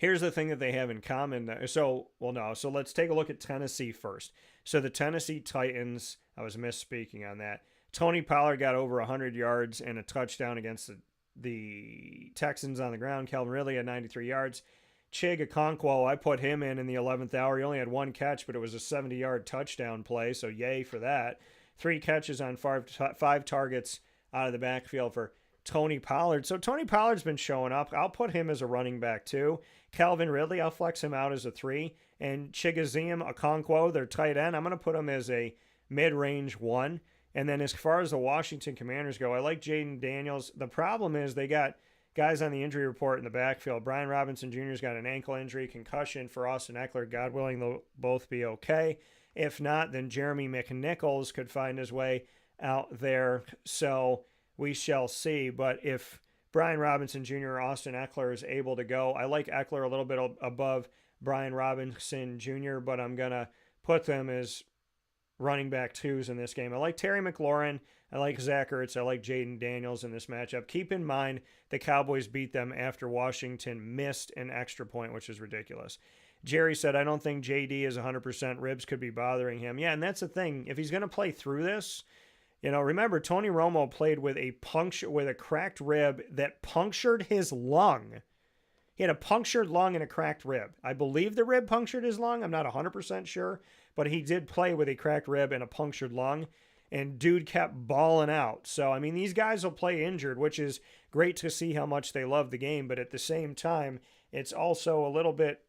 here's the thing that they have in common. So let's take a look at Tennessee first. So the Tennessee Titans, I was misspeaking on that. Tony Pollard got over 100 yards and a touchdown against the Texans on the ground. Calvin Ridley had 93 yards. Chig Okonkwo, I put him in the 11th hour. He only had one catch, but it was a 70-yard touchdown play, so yay for that. 3 catches on 5 targets out of the backfield for Tony Pollard. So Tony Pollard's been showing up. I'll put him as a running back too. Calvin Ridley, I'll flex him out as a 3. And Chigoziem Okonkwo, their tight end, I'm going to put him as a mid-range 1. And then as far as the Washington Commanders go, I like Jaden Daniels. The problem is they got guys on the injury report in the backfield. Brian Robinson Jr.'s got an ankle injury, concussion for Austin Eckler. God willing, they'll both be okay. If not, then Jeremy McNichols could find his way out there. So we shall see. But if Brian Robinson Jr. or Austin Eckler is able to go, I like Eckler a little bit above Brian Robinson Jr., but I'm going to put them as running back 2s in this game. I like Terry McLaurin. I like Zach Ertz. I like Jaden Daniels in this matchup. Keep in mind the Cowboys beat them after Washington missed an extra point, which is ridiculous. Jerry said, I don't think JD is 100%. Ribs could be bothering him. Yeah, and that's the thing. If he's going to play through this, remember, Tony Romo played with a cracked rib that punctured his lung. He had a punctured lung and a cracked rib. I believe the rib punctured his lung. I'm not 100% sure, but he did play with a cracked rib and a punctured lung, and dude kept balling out. So, I mean, these guys will play injured, which is great to see how much they love the game, but at the same time, it's also a little bit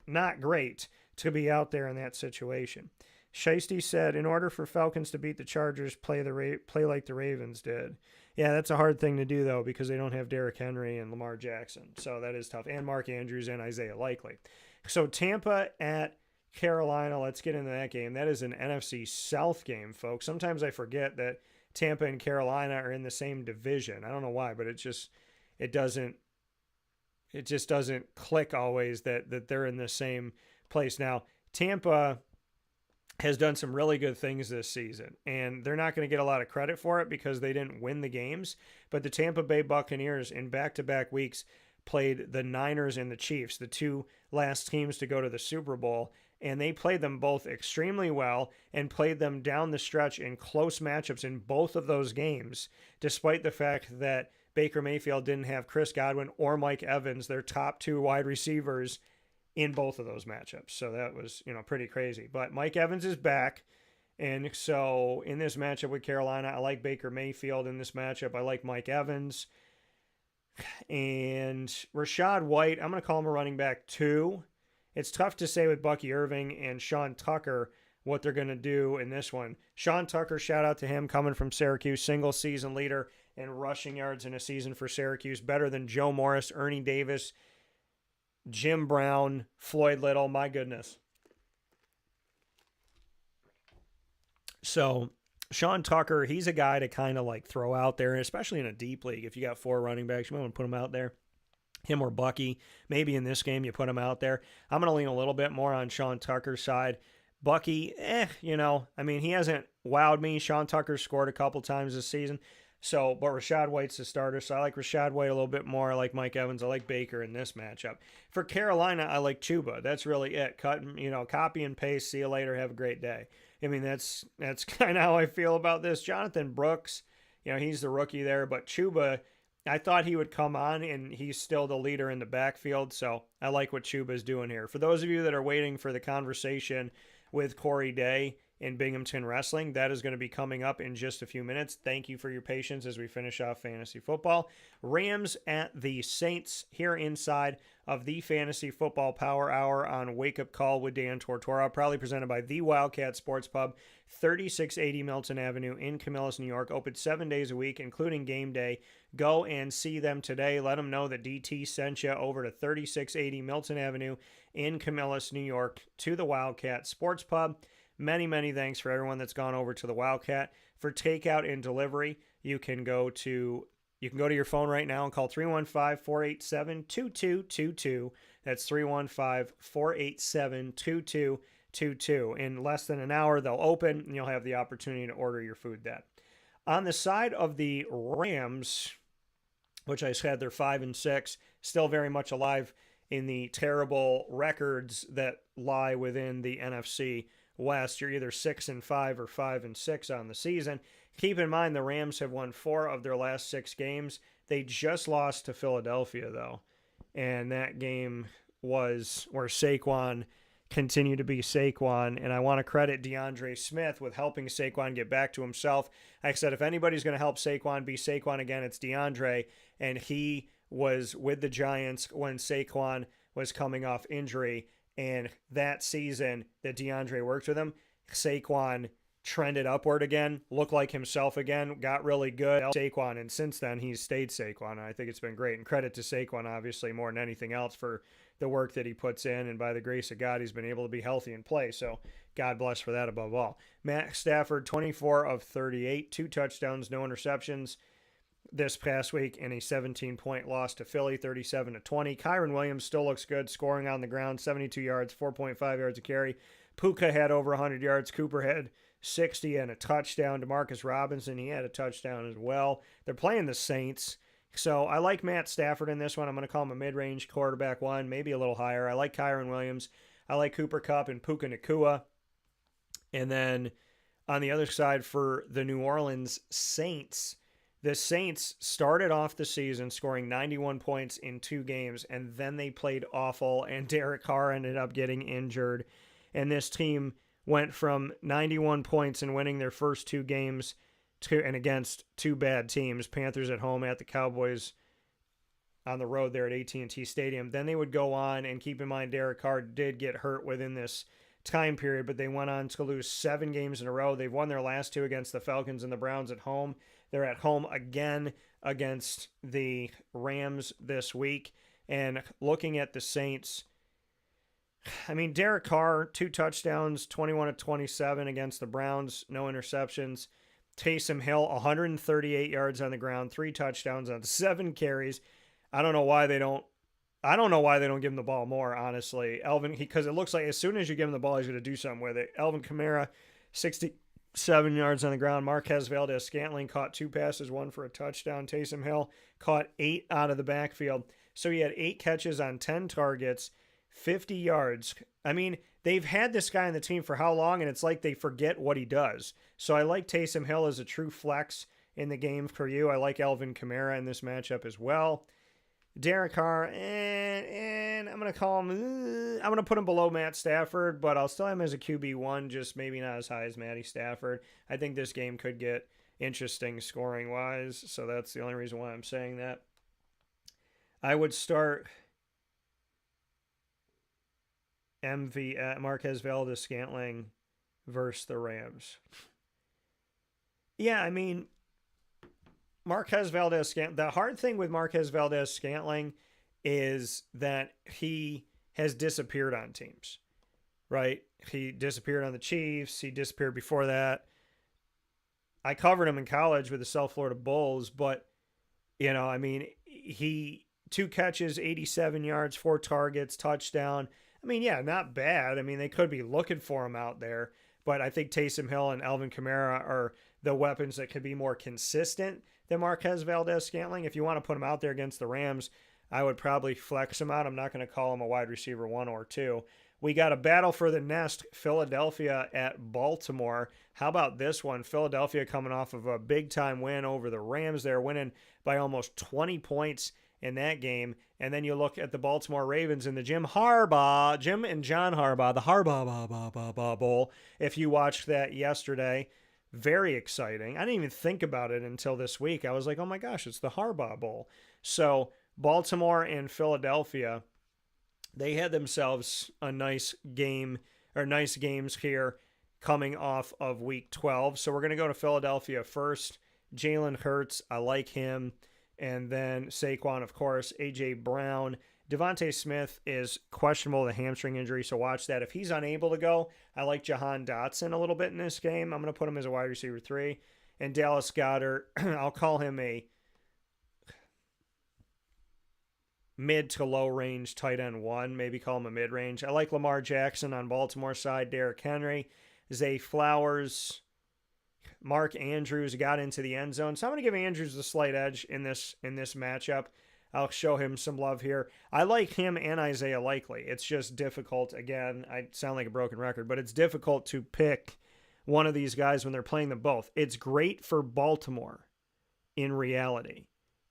not great to be out there in that situation. Shiesty said, in order for Falcons to beat the Chargers, play like the Ravens did. Yeah, that's a hard thing to do, though, because they don't have Derrick Henry and Lamar Jackson. So that is tough. And Mark Andrews and Isaiah Likely. So Tampa at Carolina, let's get into that game. That is an NFC South game, folks. Sometimes I forget that Tampa and Carolina are in the same division. I don't know why, but it just doesn't click always that they're in the same place. Now, Tampa has done some really good things this season, and they're not going to get a lot of credit for it because they didn't win the games, but the Tampa Bay Buccaneers in back-to-back weeks played the Niners and the Chiefs, the 2 last teams to go to the Super Bowl, and they played them both extremely well and played them down the stretch in close matchups in both of those games, despite the fact that Baker Mayfield didn't have Chris Godwin or Mike Evans, their top 2 wide receivers, in both of those matchups. So that was, pretty crazy. But Mike Evans is back. And so in this matchup with Carolina, I like Baker Mayfield in this matchup. I like Mike Evans. And Rachaad White, I'm going to call him a running back 2. It's tough to say with Bucky Irving and Sean Tucker what they're going to do in this one. Sean Tucker, shout out to him, coming from Syracuse, single season leader in rushing yards in a season for Syracuse, better than Joe Morris, Ernie Davis, Jim Brown, Floyd Little, my goodness. So Sean Tucker, he's a guy to kind of like throw out there, and especially in a deep league. If you got 4 running backs, you might want to put him out there. Him or Bucky. Maybe in this game you put him out there. I'm going to lean a little bit more on Sean Tucker's side. Bucky, he hasn't wowed me. Sean Tucker scored a couple times this season. But Rachaad White's the starter, so I like Rachaad White a little bit more. I like Mike Evans. I like Baker in this matchup. For Carolina, I like Chuba. That's really it. Copy and paste. See you later. Have a great day. I mean, that's kind of how I feel about this. Jonathan Brooks, he's the rookie there, but Chuba, I thought he would come on, and he's still the leader in the backfield, so I like what Chuba's doing here. For those of you that are waiting for the conversation with Corey Day in Binghamton Wrestling, that is going to be coming up in just a few minutes. Thank you for your patience as we finish off fantasy football. Rams at the Saints here inside of the Fantasy Football Power Hour on Wake Up Call with Dan Tortora, proudly presented by the Wildcat Sports Pub, 3680 Milton Avenue in Camillus, New York. Open 7 days a week, including game day. Go and see them today. Let them know that DT sent you over to 3680 Milton Avenue in Camillus, New York, to the Wildcat Sports Pub. Many, many thanks for everyone that's gone over to the Wildcat. For takeout and delivery, you can go to your phone right now and call 315-487-2222. That's 315-487-2222. In less than an hour, they'll open, and you'll have the opportunity to order your food then. On the side of the Rams, which I said they're 5-6, still very much alive in the terrible records that lie within the NFC West. You're either 6-5 or 5-6 on the season. Keep in mind the Rams have won 4 of their last 6 games. They just lost to Philadelphia, though. And that game was where Saquon continued to be Saquon. And I want to credit DeAndre Smith with helping Saquon get back to himself. Like I said, if anybody's going to help Saquon be Saquon again, it's DeAndre. And he was with the Giants when Saquon was coming off injury. And that season that DeAndre worked with him, Saquon trended upward again, looked like himself again, got really good. Saquon, and since then he's stayed Saquon. And I think it's been great. And credit to Saquon, obviously, more than anything else for the work that he puts in. And by the grace of God, he's been able to be healthy and play. So God bless for that above all. Matt Stafford, 24 of 38, 2 touchdowns, no interceptions this past week, in a 17-point loss to Philly, 37-20. Kyron Williams still looks good, scoring on the ground, 72 yards, 4.5 yards a carry. Puka had over 100 yards. Cooper had 60 and a touchdown. DeMarcus Robinson, he had a touchdown as well. They're playing the Saints. So I like Matt Stafford in this one. I'm going to call him a mid-range quarterback one, maybe a little higher. I like Kyron Williams. I like Cooper Kupp and Puka Nacua. And then on the other side for the New Orleans Saints, the Saints started off the season scoring 91 points in 2 games, and then they played awful, and Derek Carr ended up getting injured. And this team went from 91 points and winning their first 2 games and against 2 bad teams, Panthers at home, at the Cowboys on the road there at AT&T Stadium. Then they would go on, and keep in mind Derek Carr did get hurt within this time period, but they went on to lose 7 games in a row. They've won their last 2 against the Falcons and the Browns at home. They're at home again against the Rams this week. And looking at the Saints, I mean, Derek Carr, 2 touchdowns, 21 of 27 against the Browns, no interceptions. Taysom Hill, 138 yards on the ground, 3 touchdowns on 7 carries. I don't know why they don't give him the ball more, honestly. Because it looks like as soon as you give him the ball, he's going to do something with it. Alvin Kamara, 67 yards on the ground. Marquez Valdez-Scantling caught 2 passes, 1 for a touchdown. Taysom Hill caught 8 out of the backfield. So he had 8 catches on 10 targets, 50 yards. I mean, they've had this guy on the team for how long, and it's like they forget what he does. So I like Taysom Hill as a true flex in the game for you. I like Alvin Kamara in this matchup as well. Derek Carr, and I'm going to call him, I'm going to put him below Matt Stafford, but I'll still have him as a QB1, just maybe not as high as Matty Stafford. I think this game could get interesting scoring-wise, so that's the only reason why I'm saying that. I would start Marquez Valdez-Scantling versus the Rams. Yeah, I mean, Marquez Valdez-Scantling, the hard thing with Marquez Valdez-Scantling is that he has disappeared on teams, right? He disappeared on the Chiefs. He disappeared before that. I covered him in college with the South Florida Bulls, but, you know, I mean, he 2 catches, 87 yards, 4 targets, touchdown. I mean, yeah, not bad. I mean, they could be looking for him out there, but I think Taysom Hill and Alvin Kamara are the weapons that could be more consistent than Marquez Valdez-Scantling. If you want to put him out there against the Rams, I would probably flex him out. I'm not going to call him a wide receiver 1 or 2. We got a battle for the nest, Philadelphia at Baltimore. How about this one? Philadelphia coming off of a big-time win over the Rams. They're winning by almost 20 points in that game. And then you look at the Baltimore Ravens in the Jim and John Harbaugh, the Harbaugh Bowl. If you watched that yesterday, very exciting. I didn't even think about it until this week. I was like, oh my gosh, it's the Harbaugh Bowl. So Baltimore and Philadelphia, they had themselves a nice game, or nice games here coming off of week 12. So we're going to go to Philadelphia first. Jalen Hurts, I like him. And then Saquon, of course, A.J. Brown. Devontae Smith is questionable with a hamstring injury, so watch that. If he's unable to go, I like Jahan Dotson a little bit in this game. I'm going to put him as a wide receiver 3. And Dallas Goedert, I'll call him a mid to low range tight end 1. Maybe call him a mid range. I like Lamar Jackson on Baltimore side. Derrick Henry. Zay Flowers. Mark Andrews got into the end zone. So I'm going to give Andrews a slight edge in this matchup. I'll show him some love here. I like him and Isaiah Likely. It's just difficult. Again, I sound like a broken record, but it's difficult to pick one of these guys when they're playing them both. It's great for Baltimore in reality.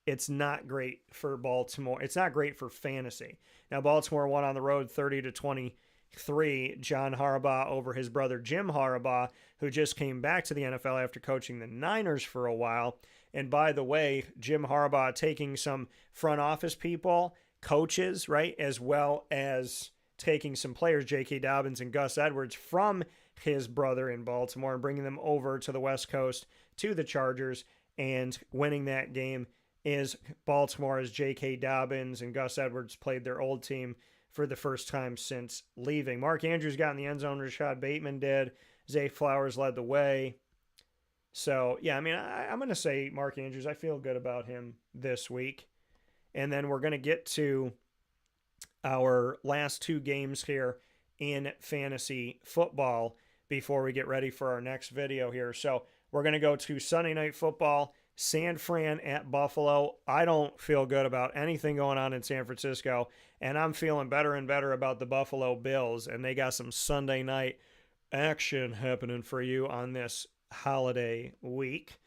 It's not great for Baltimore. It's not great for fantasy. Now, Baltimore won on the road 30-23. John Harbaugh over his brother Jim Harbaugh, who just came back to the NFL after coaching the Niners for a while. And by the way, Jim Harbaugh taking some front office people, coaches, right, as well as taking some players, J.K. Dobbins and Gus Edwards, from his brother in Baltimore and bringing them over to the West Coast to the Chargers and winning that game is Baltimore, as J.K. Dobbins and Gus Edwards played their old team for the first time since leaving. Mark Andrews got in the end zone. Rashad Bateman did. Zay Flowers led the way. So, yeah, I mean, I'm going to say Mark Andrews. I feel good about him this week. And then we're going to get to our last two games here in fantasy football before we get ready for our next video here. So we're going to go to Sunday Night Football, San Fran at Buffalo. I don't feel good about anything going on in San Francisco, and I'm feeling better and better about the Buffalo Bills, and they got some Sunday night action happening for you on this holiday week.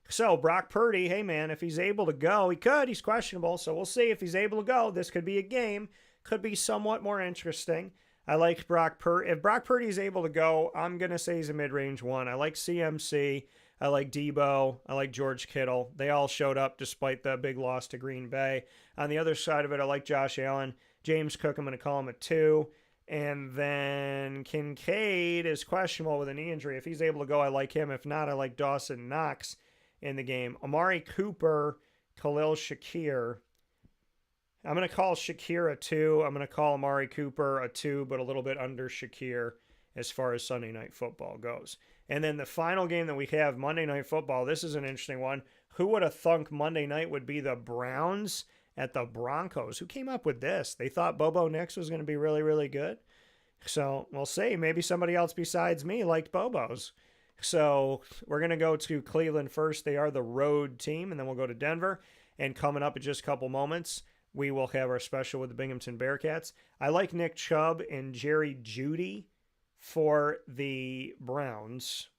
So Brock Purdy, hey man, if he's able to go, he could. He's questionable, so we'll see if he's able to go. This could be a game. Could be somewhat more interesting. I like Brock Purdy. If Brock Purdy is able to go, I'm going to say he's a mid-range one. I like CMC. I like Debo. I like George Kittle. They all showed up despite the big loss to Green Bay. On the other side of it, I like Josh Allen. James Cook, I'm going to call him a 2. And then Kincaid is questionable with a knee injury. If he's able to go, I like him. If not, I like Dawson Knox in the game. Amari Cooper, Khalil Shakir. I'm going to call Shakir a 2. I'm going to call Amari Cooper a 2, but a little bit under Shakir as far as Sunday Night Football goes. And then the final game that we have, Monday Night Football, this is an interesting one. Who would have thunk Monday night would be the Browns at the Broncos? Who came up with this? They thought Bobo Nix was going to be really, really good. So we'll see. Maybe somebody else besides me liked Bobo's. So we're going to go to Cleveland first. They are the road team, and then we'll go to Denver. And coming up in just a couple moments, we will have our special with the Binghamton Bearcats. I like Nick Chubb and Jerry Jeudy for the Browns.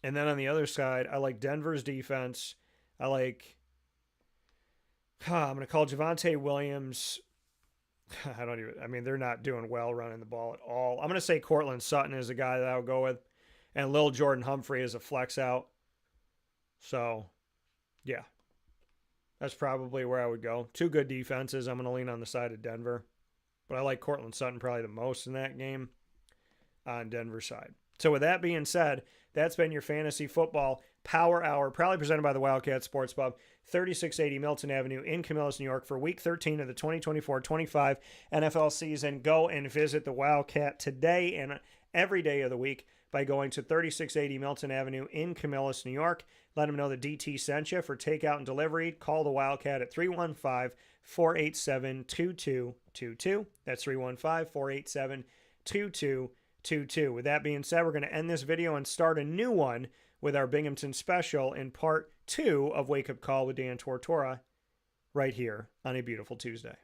And then on the other side, I like Denver's defense. I'm going to call Javonte Williams. They're not doing well running the ball at all. I'm going to say Cortland Sutton is the guy that I'll go with. And Lil Jordan Humphrey is a flex out. So, yeah. That's probably where I would go. Two good defenses. I'm going to lean on the side of Denver. But I like Cortland Sutton probably the most in that game on Denver's side. So with that being said, that's been your Fantasy Football Power Hour, proudly presented by the Wildcat Sports Pub, 3680 Milton Avenue in Camillus, New York, for Week 13 of the 2024-25 NFL season. Go and visit the Wildcat today and every day of the week by going to 3680 Milton Avenue in Camillus, New York. Let them know the DT sent you for takeout and delivery. Call the Wildcat at 315-487-2222. That's 315-487-2222. With that being said, we're going to end this video and start a new one with our Binghamton special in part 2 of Wake Up Call with Dan Tortora right here on a beautiful Tuesday.